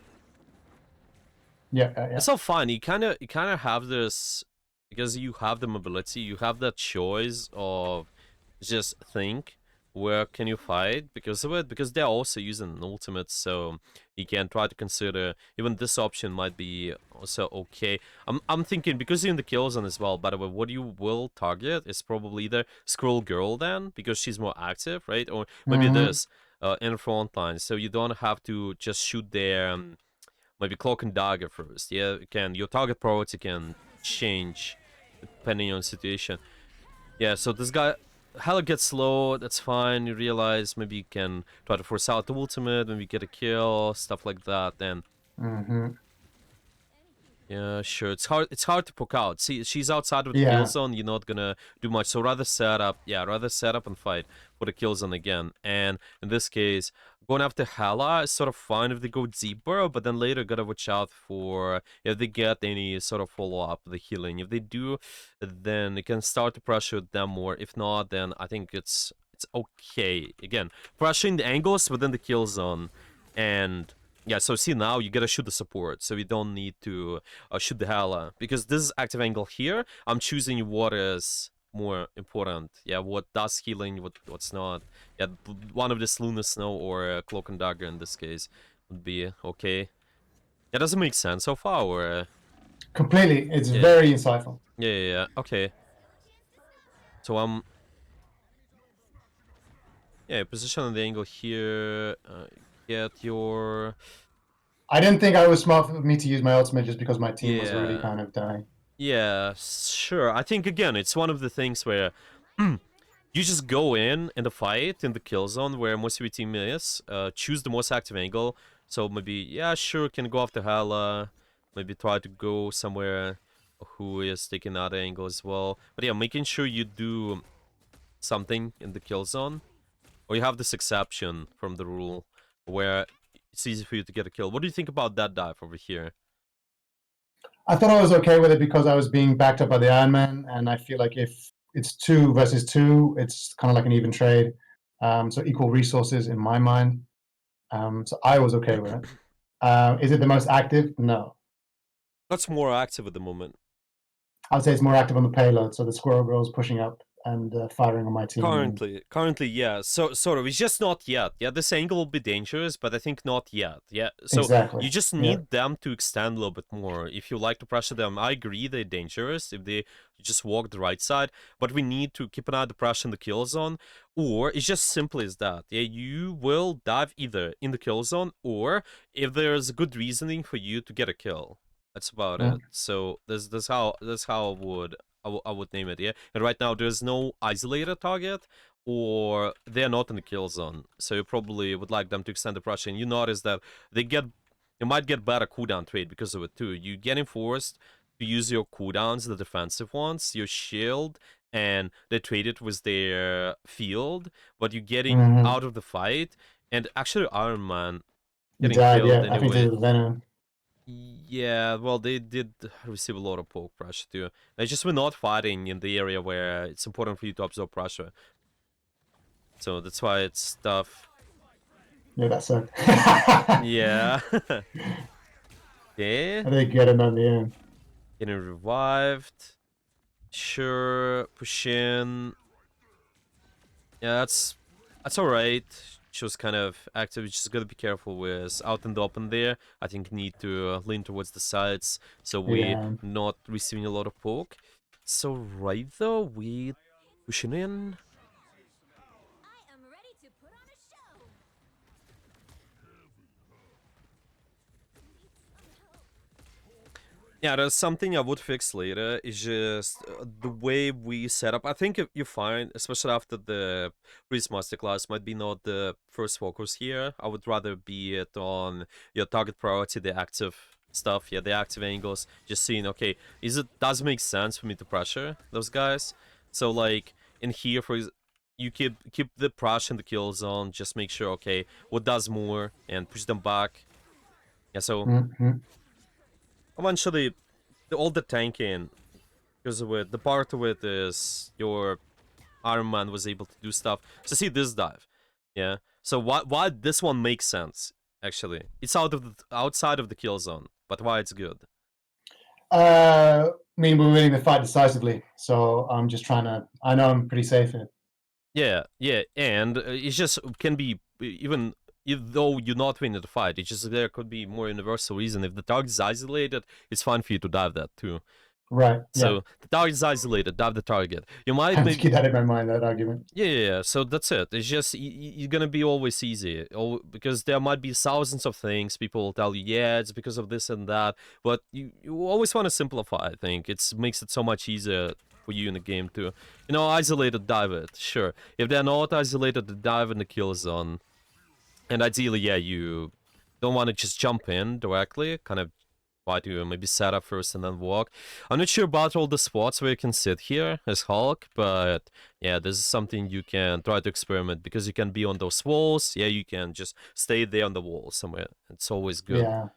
Yeah, It's all fine. You kind of have this because you have the mobility. You have that choice of just think where can you fight because of it, because they're also using an ultimate, so you can try to consider even this option might be also okay. I'm thinking because you're in the kill zone as well, by the way, what you will target is probably either Scroll Girl then, because she's more active, right? Or maybe Mm-hmm. this in front line, so you don't have to just shoot their maybe Cloak and Dagger first. Yeah, your target priority can change depending on situation. Yeah, so this guy, Hella gets slow, that's fine. You realize maybe you can try to force out the ultimate, maybe get a kill, stuff like that. Then, Mm-hmm. yeah, sure. It's hard to poke out. See, she's outside of the kill Yeah. zone. You're not gonna do much. So rather set up and fight for the kill zone again. And in this case, going after Hala is sort of fine if they go deeper, but then later gotta watch out for if they get any sort of follow up the healing. If they do, then it can start to pressure them more. If not, then I think it's okay. Again, pressuring the angles within the kill zone, and yeah. So see now you gotta shoot the support, so you don't need to shoot the Hala, because this is active angle here. I'm choosing what is more important. Yeah, what does healing, what's not. Yeah, one of this Lunar Snow or Cloak and Dagger in this case would be okay. That doesn't make sense so far, or Completely. It's yeah, very insightful. yeah. Okay, so yeah, position on the angle here. Get your I didn't think I was smart for me to use my ultimate just because my team was already yeah. kind of dying. Yeah, sure. I think again, it's one of the things where you just go in the fight in the kill zone where most of your team is. Choose the most active angle. So maybe yeah, sure, can go after Hala. Maybe try to go somewhere who is taking that angle as well. But yeah, making sure you do something in the kill zone, or you have this exception from the rule where it's easy for you to get a kill. What do you think about that dive over here? I thought I was okay with it because I was being backed up by the Iron Man, and I feel like if it's 2 versus 2, it's kind of like an even trade. So equal resources in my mind. So I was okay with it. Is it the most active? No. That's more active at the moment. I would say it's more active on the payload. So the Squirrel Girl's pushing up and firing on my team. And Currently, yeah. So sort of, it's just not yet. Yeah, this angle will be dangerous, but I think not yet. Yeah. So exactly. you just Yeah. need them to extend a little bit more. If you like to pressure them, I agree they're dangerous if they just walk the right side. But we need to keep an eye on the pressure in the kill zone, or it's just simple as that. Yeah, you will dive either in the kill zone, or if there's a good reasoning for you to get a kill. That's about Yeah. it. So that's how I would name it. Yeah, and right now there's no isolated target, or they're not in the kill zone. So you probably would like them to extend the pressure. And you notice that they might get better cooldown trade because of it too. You getting forced to use your cooldowns, the defensive ones, your shield, and they trade it with their field, but you're getting Mm-hmm. out of the fight. And actually, Iron Man He getting died. killed Yeah, I think anyway. the Venom. Yeah, well, they did receive a lot of poke pressure too. They just were not fighting in the area where it's important for you to absorb pressure. So that's why it's tough. Yeah, that sucked. Yeah. Okay. I think get him at the end. Getting revived. Sure. Push in. Yeah, that's alright. She was kind of active. You just gotta be careful with out in the open there. I think need to lean towards the sides so we Yeah. not receiving a lot of poke. So right though, we pushing in. I am ready to put on a show. Yeah, there's something I would fix later. Is just the way we set up. I think if you find, especially after the Priest Masterclass, might be not the first focus here. I would rather be it on your target priority, the active stuff, yeah, the active angles. Just seeing, okay, does it make sense for me to pressure those guys? So like in here, you keep the pressure in the kill zone. Just make sure, okay, what does more and push them back. Yeah, so Mm-hmm. eventually, all the tanking, because with the part of it is your Iron Man was able to do stuff. So see this dive, yeah. So why this one makes sense actually? It's outside of the kill zone, but why it's good? I mean, we're winning the fight decisively, so I'm just trying to. I know I'm pretty safe in it. Yeah, and it just can be even though you're not winning the fight. It's just there could be more universal reason. If the target is isolated, it's fine for you to dive that too. Right. Yeah. So the target is isolated, dive the target. You I might have to maybe keep that in my mind. That argument. yeah. So that's it. It's just you're gonna be always easy, because there might be thousands of things people will tell you. Yeah, it's because of this and that. But you always want to simplify. I think it makes it so much easier for you in the game too. You know, isolated dive it. Sure. If they're not isolated, dive in the kill zone. And ideally, yeah, you don't want to just jump in directly. Kind of try to maybe set up first and then walk. I'm not sure about all the spots where you can sit here as Hulk, but yeah, this is something you can try to experiment because you can be on those walls. Yeah, you can just stay there on the wall somewhere. It's always good. Yeah.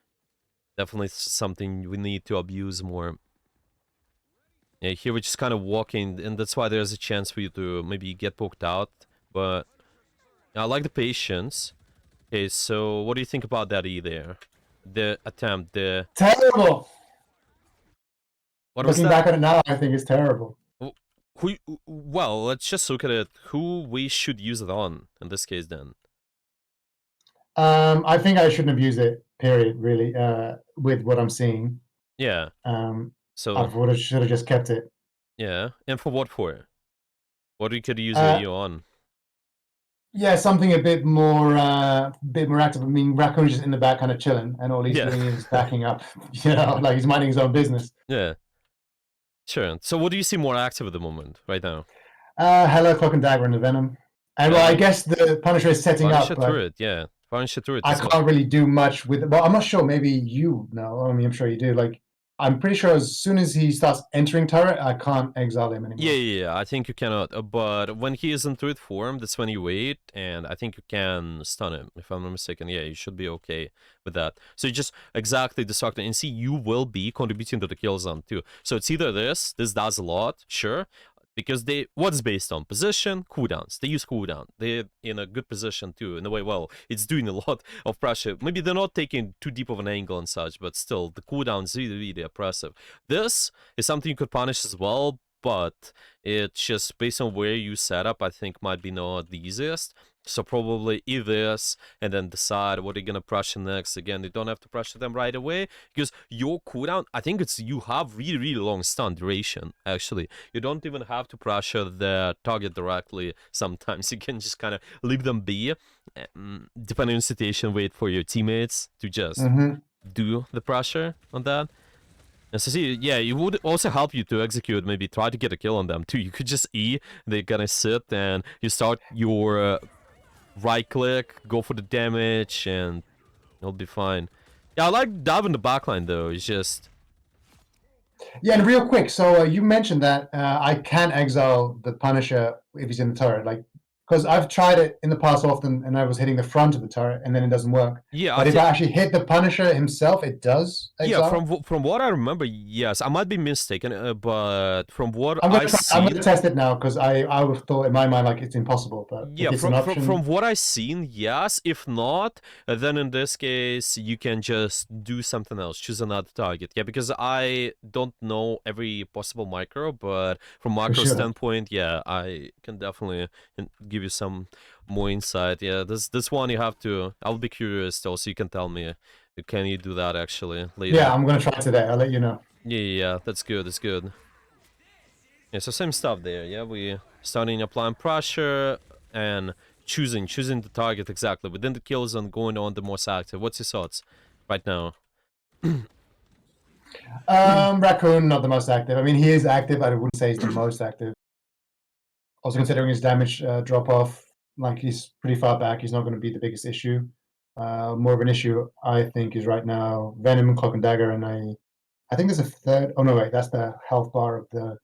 Definitely something we need to abuse more. Yeah, here we're just kind of walking, and that's why there's a chance for you to maybe get poked out. But I like the patience. Okay, so what do you think about that E there? The attempt, the... Terrible. What was Looking that? back on it now, I think it's terrible. Well, let's just look at it. Who we should use it on, in this case, then. I think I shouldn't have used it. Period. Really. With what I'm seeing. Yeah, so... I should have just kept it. Yeah, and for what for? What we could use Uh, you on? Yeah, something a bit more active. I mean, Raccoon's just in the back, kind of chilling, and all he's Yeah. doing is backing up. You know, like he's minding his own business. Yeah. Sure. So what do you see more active at the moment, right now? Hello, Cloak and Dagger, and the Venom. And well, I Venom. guess the Punisher is setting Punisher up, but turret, yeah. Punisher turret I as well. can't really do much with it. Well, I'm not sure. Maybe you know. I mean, I'm sure you do. Like, I'm pretty sure as soon as he starts entering turret, I can't exile him anymore. Yeah, I think you cannot. But when he is in turret form, that's when you wait, and I think you can stun him, if I'm not mistaken. Yeah, you should be okay with that. So you just exactly destruct it, and see, you will be contributing to the kill zone too. So it's either this does a lot, sure, because what's based on position, cooldowns. They use cooldown. They're in a good position too. In a way, well, it's doing a lot of pressure. Maybe they're not taking too deep of an angle and such, but still, the cooldown is really oppressive. This is something you could punish as well, but it's just based on where you set up, I think might be not the easiest. So probably eat this and then decide what you're gonna pressure next. Again, you don't have to pressure them right away because your cooldown, I think you have really long stun duration, actually. You don't even have to pressure the target directly sometimes. You can just kind of leave them be, depending on the situation, wait for your teammates to just do the pressure on that. And so see, yeah, it would also help you to execute, maybe try to get a kill on them too. You could just E, they're gonna sit, and you start your right click, go for the damage, and it'll be fine. Yeah, I like diving the backline though. It's just... Yeah, and real quick, so you mentioned that I can exile the Punisher if he's in the turret, like, because I've tried it in the past often, and I was hitting the front of the turret, and then it doesn't work. Yeah, but if I actually hit the Punisher himself, it does exile. Yeah, from what I remember, yes. I might be mistaken, but from what I'm I see, I'm gonna test it now because I would have thought in my mind like it's impossible, but yeah, if it's an option... from what I've seen, yes. If not, then in this case you can just do something else, choose another target. Yeah, because I don't know every possible micro, but from macro standpoint, yeah, I can definitely give you some more insight. Yeah, this one you have to... I'll be curious though, so you can tell me. Can you do that actually later? Yeah, I'm gonna try today. I'll let you know. Yeah, that's good. That's good. Yeah, so same stuff there. Yeah, we starting applying pressure and choosing the target exactly within the kill zone, going on the most active. What's your thoughts right now? Raccoon, not the most active. I mean, he is active, but I wouldn't say he's the most active. Also, considering his damage drop off, like he's pretty far back, he's not going to be the biggest issue. More of an issue, I think, is right now Venom and Cloak and Dagger, and I think there's a third. Oh no, wait, that's the health bar of the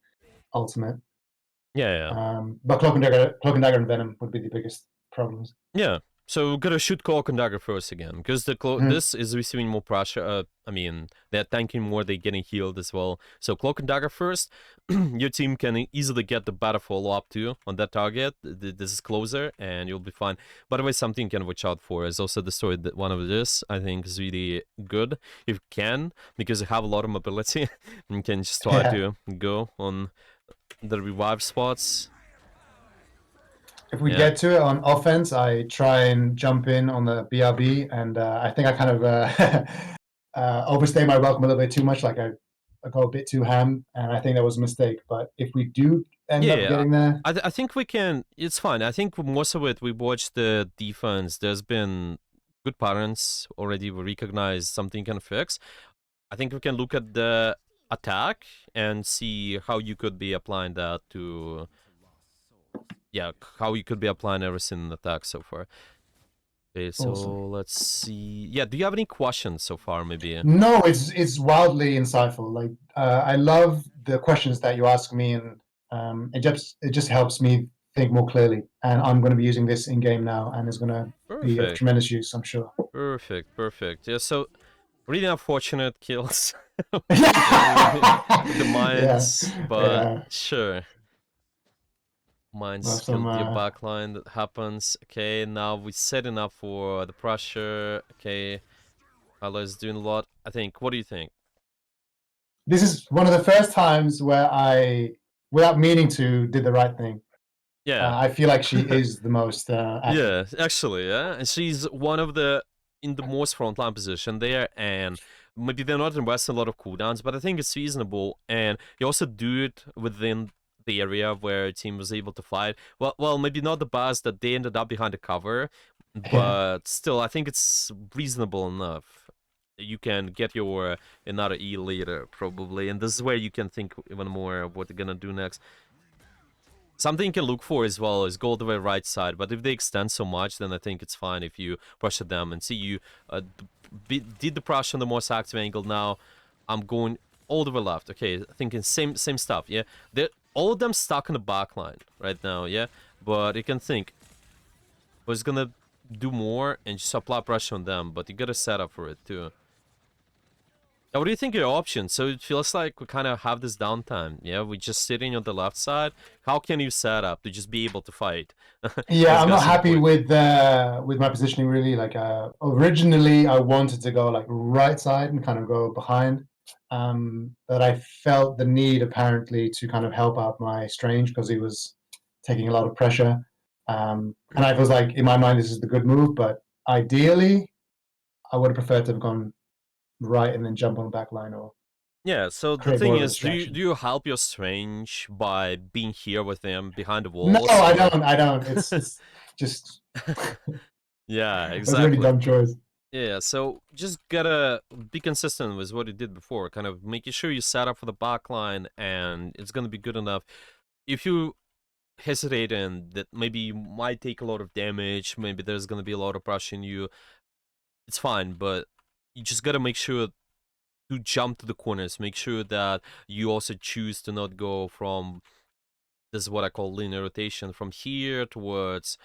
ultimate. Yeah. But Cloak and Dagger and Venom would be the biggest problems. Yeah. So gotta shoot Cloak and Dagger first again, because Mhm. this is receiving more pressure. I mean, they're tanking more, they're getting healed as well. So Cloak and Dagger first. Your team can easily get the better follow-up too on that target. This is closer, and you'll be fine. By the way, something you can watch out for is also destroyed one of this. I think is really good if you can, because you have a lot of mobility. You can just try Yeah. to go on the revive spots. If we Yeah. get to it on offense, I try and jump in on the BRB, and I think I kind of overstay my welcome a little bit too much. Like I go a bit too ham, and I think that was a mistake. But if we do end up Yeah, getting there, I think we can. It's fine. I think most of it we watched the defense. There's been good patterns already. We recognize something can fix. I think we can look at the attack and see how you could be applying that to. Yeah, how you could be applying everything in the attack so far. Okay, so Awesome. let's see. Yeah, do you have any questions so far? Maybe. no, it's wildly insightful. Like I love the questions that you ask me, and it just helps me think more clearly. And I'm going to be using this in game now, and it's going to be of Perfect. tremendous use, I'm sure. Perfect. Perfect. Yeah. So really unfortunate kills. yeah, The mines, but yeah. sure. Well, Mines some killed your backline. That happens. Okay, now we're setting up for the pressure. Okay, Carlos is doing a lot. I think. What do you think? this is one of the first times where I, without meaning to, did the right thing. Yeah. I feel like she is the most active. Yeah, actually, yeah. And she's one of the in the most frontline position there, and maybe they're not investing a lot of cooldowns, but I think it's reasonable. And you also do it within the area where a team was able to fight. Well, maybe not the best that they ended up behind the cover, Yeah. but still, I think it's reasonable enough. You can get your another E later, probably, and this is where you can think even more of what they're gonna do next. Something you can look for as well is go to the right side, but if they extend so much, then I think it's fine if you pressure them and see you did the pressure on the most active angle. Now I'm going all the way left. Okay, thinking same stuff. Yeah, they're all of them stuck in the back line right now. Yeah, but you can think who's gonna do more and just apply pressure on them, but you gotta set up for it too. Now, what do you think of your options? So it feels like we kind of have this downtime. Yeah, we just sitting on the left side. How can you set up to just be able to fight? Yeah, These I'm not guys on the happy point. with my positioning really. Like originally I wanted to go like right side and kind of go behind. But I felt the need apparently to kind of help out my Strange because he was taking a lot of pressure. And I was like, in my mind, this is the good move, but ideally I would have preferred to have gone right and then jump on the back line or Yeah, so the create more thing of a is, distraction. do you help your Strange by being here with them behind the No, walls, I or? don't. I don't. It's just Yeah, it was a really exactly. dumb choice. Yeah, so just gotta be consistent with what you did before, kind of making sure you set up for the back line and it's gonna be good enough. If you hesitate and that maybe you might take a lot of damage, maybe there's gonna be a lot of pressure in you, it's fine, but you just gotta make sure to jump to the corners. Make sure that you also choose to not go from, this is what I call linear rotation, from here towards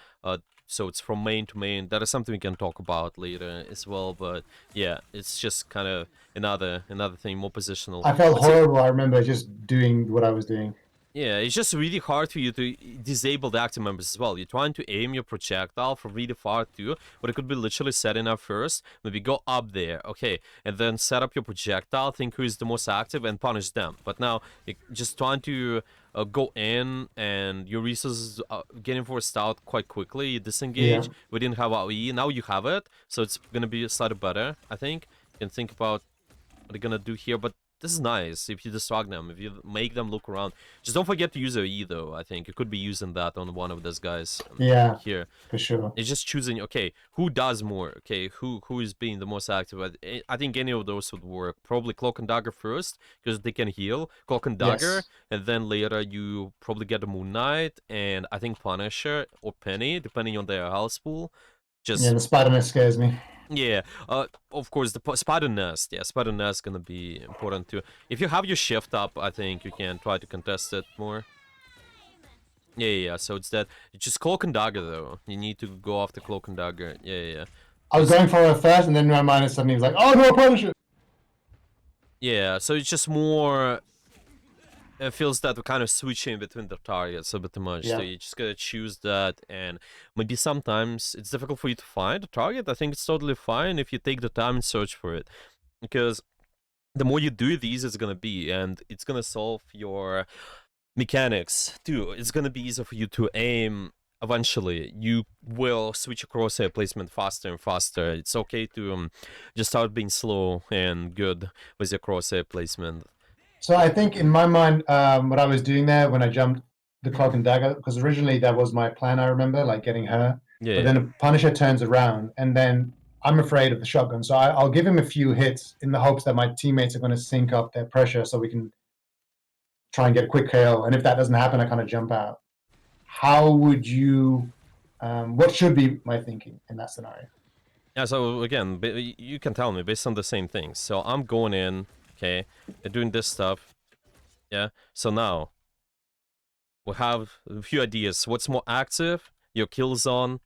so it's from main to main. That is something we can talk about later as well, but yeah, it's just kind of another thing, more positional. I felt But see, horrible. I remember just doing what I was doing. yeah, it's just really hard for you to disable the active members as well. You're trying to aim your projectile from really far too, but it could be literally setting up first, maybe go up there, okay, and then set up your projectile, think who is the most active, and punish them. But now, you're just trying to go in, and your resources are getting forced out quite quickly. You Yeah. disengage. We didn't have AoE, now you have it, so it's gonna be slightly better, I think. You can think about what they're gonna do here, but this is nice if you distract them, if you make them look around. Just don't forget to use your E though. I think you could be using that on one of those guys Yeah, here. for sure. It's just choosing, okay, who does more, okay, who is being the most active. I think any of those would work. Probably Cloak and Dagger first, because they can heal. Cloak and Dagger, Yes. and then later you probably get the Moon Knight, and I think Punisher or Penny, depending on their health pool. Yeah, Just the Spider-Man scares me. yeah, of course, the spider nest. Yeah, spider nest gonna be important too. If you have your shift up, I think you can try to contest it more. Yeah. So it's that. It's just cloak and dagger though. You need to go after cloak and dagger. Yeah. I was going for it first, and then my mind suddenly was like, "Oh no, Punisher!" Yeah. So it's just more. It feels that we're kind of switching between the targets a bit too much. So Yeah. you just gotta choose that, and maybe sometimes it's difficult for you to find a target. I think it's totally fine if you take the time and search for it, because the more you do these, it's gonna be, and it's gonna solve your mechanics too. It's gonna be easier for you to aim. Eventually, you will switch your crosshair placement faster and faster. It's okay to just start being slow and good with your crosshair placement. So I think in my mind, what I was doing there when I jumped the cloak and dagger, because originally that was my plan. I remember like getting her, Yeah. but then the Punisher turns around, and then I'm afraid of the shotgun. So I'll give him a few hits in the hopes that my teammates are going to sync up their pressure, so we can try and get a quick KO. And if that doesn't happen, I kind of jump out. How would you? What should be my thinking in that scenario? Yeah, so again, you can tell me based on the same things. So I'm going in, okay, and doing this stuff. Yeah, so now we have a few ideas. What's more active, your kill zone,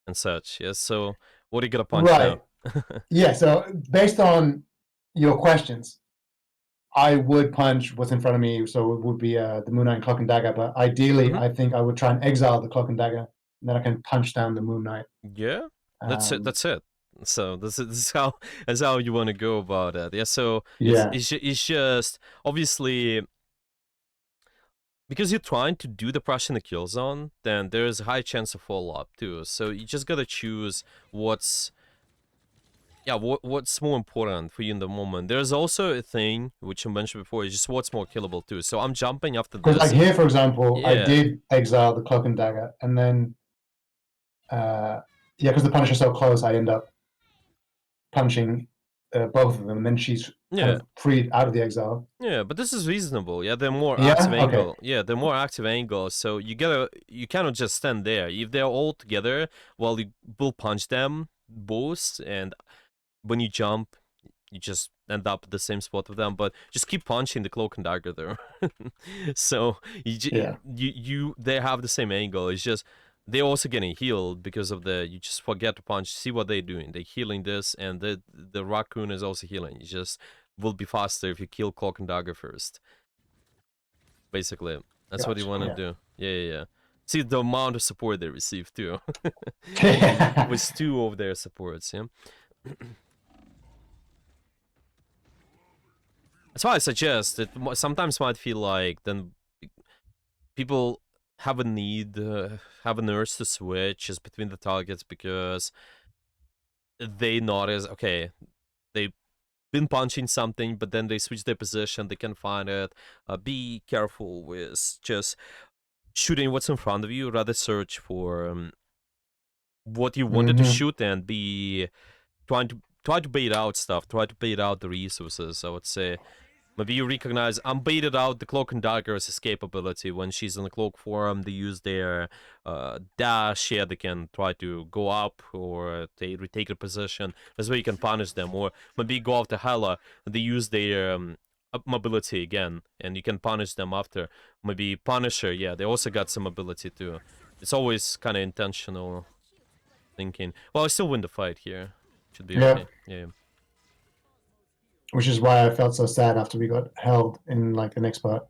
and such. Yeah, so what are you gonna punch Right. now? Yeah. So based on your questions, I would punch what's in front of me, so it would be the Moon Knight and Cloak and Dagger. But ideally, I think I would try and exile the Cloak and Dagger, and then I can punch down the Moon Knight. Yeah, that's it. Um, That's it. So this is how you want to go about it. Yeah. So yeah, it's just obviously because you're trying to do the pressure in the kill zone, then there's a high chance of follow up too. So you just gotta choose what's more important for you in the moment. There's also a thing which I mentioned before, is just what's more killable too. So I'm jumping after because this. like here, for example, I Yeah. did exile the Cloak and Dagger, and then because the Punisher's so close, I end up punching both of them, and then she's kind of freed out of the exile. Yeah, but this is reasonable. Yeah, they're more Yeah? active Okay. angle. Yeah, they're more active angles. So you cannot just stand there. If they're all together, well, you will punch them both, and when you jump, you just end up at the same spot with them. But just keep punching the cloak and dagger there. So they have the same angle. It's just they're also getting healed because of you just forget to punch. See what they're doing. They're healing this, and the raccoon is also healing. It just will be faster if you kill cloak and dagger first. Basically, that's what you want to do. Yeah. See the amount of support they receive too. With 2 of their supports, yeah. That's why I suggest it sometimes might feel like then people have a need, have an urge to switch just between the targets because they notice, okay, they've been punching something, but then they switch their position, they can find it. Be careful with just shooting what's in front of you, rather search for what you wanted to shoot and be try to bait out stuff, try to bait out the resources, I would say. Maybe you recognize I'm baited out the cloak and dagger's escape ability. When she's in the cloak form, they use their dash. Yeah, they can try to go up or they retake a position. That's where you can punish them. Or maybe go after Hela. They use their up mobility again, and you can punish them after. Maybe Punisher. Yeah, they also got some ability too. It's always kind of intentional thinking. Well, I still win the fight here. Should be okay. Yeah. Which is why I felt so sad after we got held in like the next part.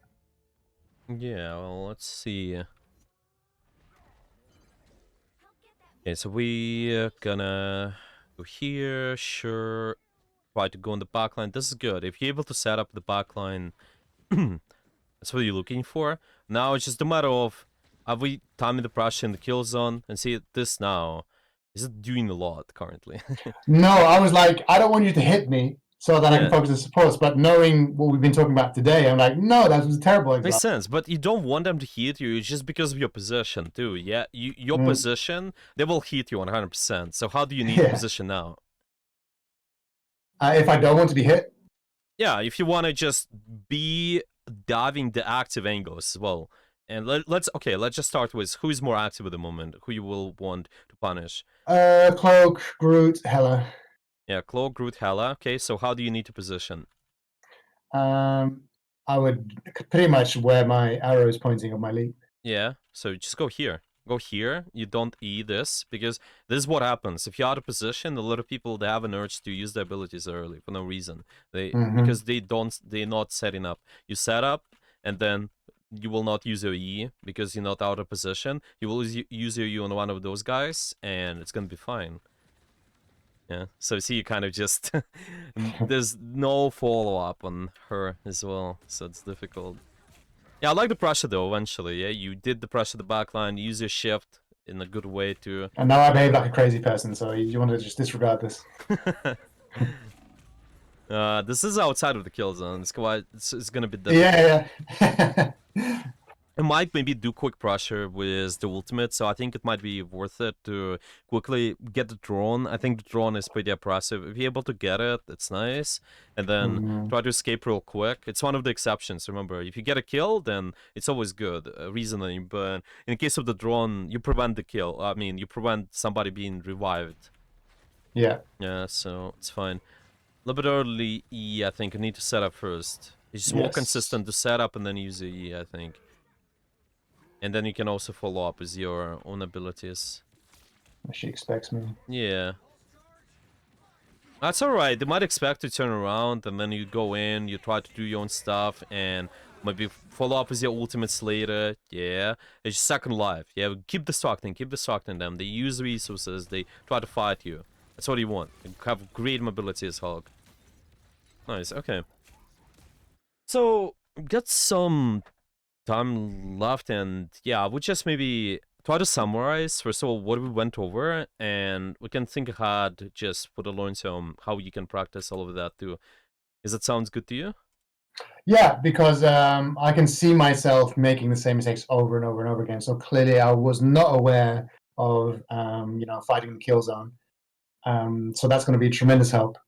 Yeah, well, let's see. Okay, so we gonna go here, sure. Try to go on the backline. This is good. If you're able to set up the backline, that's what you're looking for. Now it's just a matter of, are we timing the pressure in the kill zone? And see this now. Is it doing a lot currently? No, I was like, I don't want you to hit me so that I can focus on supports. But knowing what we've been talking about today, I'm like, no, that was a terrible example. Makes sense, but you don't want them to hit you. It's just because of your position too. Yeah, your position, they will hit you 100%. So how do you need your position now? If I don't want to be hit? Yeah, if you want to just be diving the active angles as well. And let's just start with who is more active at the moment, who you will want to punish. Cloak, Groot, Hela. Yeah, Cloak, Groot, Hela. Okay, so how do you need to position? I would pretty much where my arrow is pointing on my lead. Yeah, so just go here. Go here. You don't E this, because this is what happens. If you're out of position, a lot of people, they have an urge to use their abilities early for no reason. Because they're not setting up. You set up, and then you will not use your E because you're not out of position. You will use your E on one of those guys, and it's gonna be fine. Yeah, so see, you kind of just there's no follow-up on her as well, so it's difficult. Yeah, I like the pressure though, eventually. Yeah, you did the pressure the backline, use your shift in a good way to... And now I behave like a crazy person, so you want to just disregard this. This is outside of the kill zone. It's gonna be difficult. Yeah. It might maybe do quick pressure with the ultimate, so I think it might be worth it to quickly get the drone. I think the drone is pretty oppressive. If you're able to get it, it's nice. And then try to escape real quick. It's one of the exceptions, remember. If you get a kill, then it's always good, reasoning. But in case of the drone, you prevent the kill. I mean, you prevent somebody being revived. Yeah. Yeah, so it's fine. A little bit early E, I think. You need to set up first. It's just more Yes. consistent to set up and then use the E, I think. And then you can also follow up with your own abilities. She expects me. Yeah. That's alright. They might expect to turn around, and then you go in, you try to do your own stuff, and maybe follow up with your ultimates later. Yeah. It's second life. Yeah, keep distracting them. They use resources, they try to fight you. That's what you want. You have great mobility as Hulk. Nice, okay. So, got some time left, and yeah, I would just maybe try to summarize first of all what we went over, and we can think ahead just for the long term how you can practice all of that too. Does that sounds good to you? Yeah, because I can see myself making the same mistakes over and over and over again. So clearly, I was not aware of fighting the kill zone. So that's going to be a tremendous help.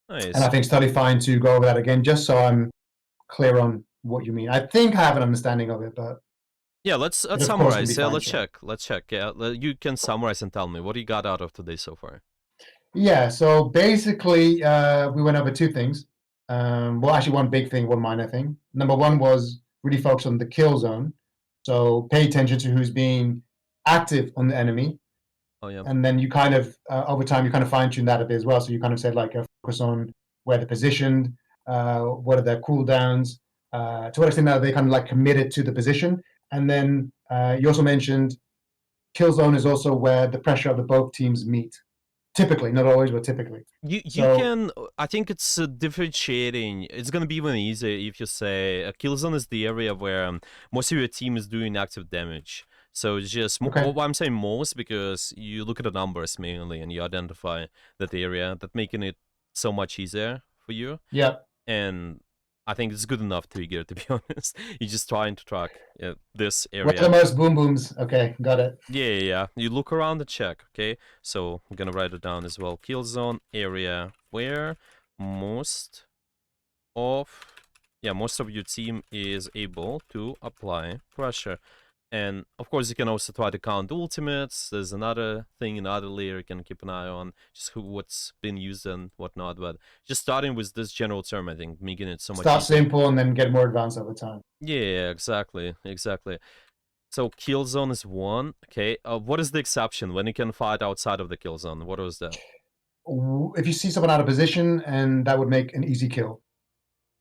Nice. And I think it's totally fine to go over that again, just so I'm clear on what you mean. I think I have an understanding of it, but Yeah, let's of course, summarize. can be Yeah, fine-tuned. let's check. Yeah, you can summarize and tell me what you got out of today so far. Yeah, so basically, we went over two things. Well, actually, one big thing, one minor thing. Number one was really focus on the kill zone. So pay attention to who's being active on the enemy. Oh yeah. And then you kind of, over time, you kind of fine tune that a bit as well. So you kind of said, like, focus on where they're positioned, what are their cooldowns, to what extent are they kind of like committed to the position. And then you also mentioned kill zone is also where the pressure of the both teams meet. Typically, not always, but typically. You So, can, I think it's differentiating. It's gonna be even easier if you say a kill zone is the area where most of your team is doing active damage. So it's just okay. well, I'm saying most because you look at the numbers mainly and you identify that area, that making it so much easier for you. Yeah. And I think it's good enough trigger, to be honest. You're just trying to track this What's area. the most boom booms? Okay, got it. Yeah. You look around and check, okay? So I'm gonna write it down as well. Kill zone area where most of your team is able to apply pressure. And of course you can also try to count ultimates. There's another thing, another layer you can keep an eye on, just what's been used and whatnot. But just starting with this general term, I think, making it so much Start easier. simple and then get more advanced over time. Yeah, exactly. So kill zone is one. Okay. What is the exception when you can fight outside of the kill zone? What was that? If you see someone out of position, and that would make an easy kill.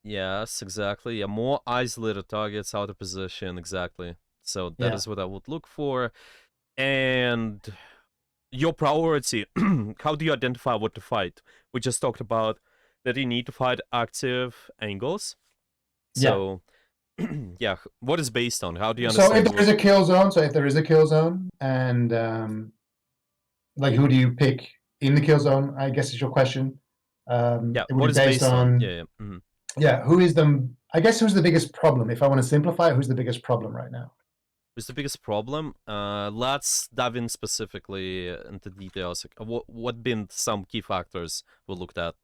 Yes, exactly. Yeah, more isolated targets out of position. Exactly. So that is what I would look for. And your priority. How do you identify what to fight? We just talked about that you need to fight active angles. So yeah, what is based on? How do you So understand? if there is a kill zone, and like who do you pick in the kill zone? I guess is your question. Yeah, it would what be is based on Yeah. Mhm. who is the I guess who's the biggest problem? If I want to simplify it, who's the biggest problem right now? What's the biggest problem? Let's dive in specifically into details. What been some key factors we looked at?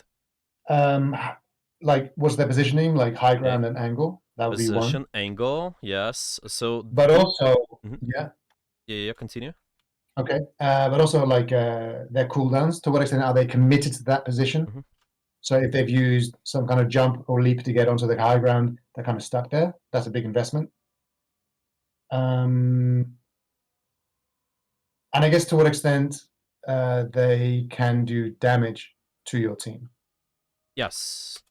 Like what's their positioning, like high Okay. ground and angle? That would be one. Position, angle, yes. So, But also, Mhm. yeah, Yeah, continue. okay. But also like their cooldowns. To what extent are they committed to that position? Mhm. So if they've used some kind of jump or leap to get onto the high ground, they're kind of stuck there. That's a big investment. And I guess to what extent they can do damage to your team. Yes,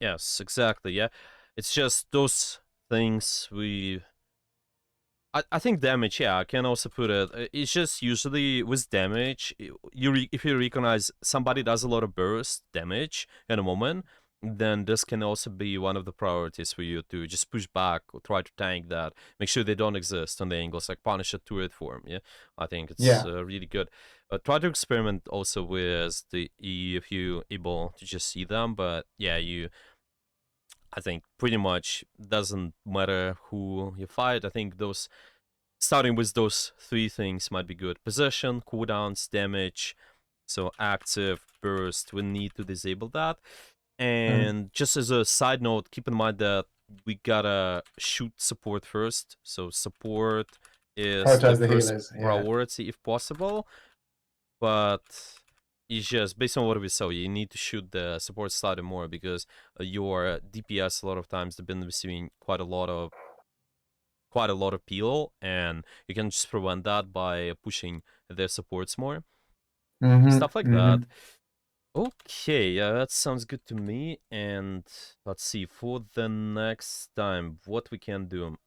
exactly. Yeah, it's just those things we. I think damage. Yeah, I can also put it. It's just usually with damage, if you recognize somebody does a lot of burst damage in a moment, then this can also be one of the priorities for you to just push back or try to tank that. Make sure they don't exist on the angles, like punish a turret form. Yeah, I think it's Yeah. really good. Try to experiment also with the E if you able to just see them. But yeah, I think pretty much doesn't matter who you fight. I think those starting with those three things might be good. Possession, cooldowns, damage. So active, burst, we need to disable that. And just as a side note, keep in mind that we gotta shoot support first. So support is the Prioritize the first healers. Yeah. priority if possible. But it's just based on what we saw, you need to shoot the support slightly more because your DPS a lot of times they've been receiving quite a lot of peel, and you can just prevent that by pushing their supports more. Stuff like that. Okay, yeah, that sounds good to me. And let's see, for the next time, what we can do.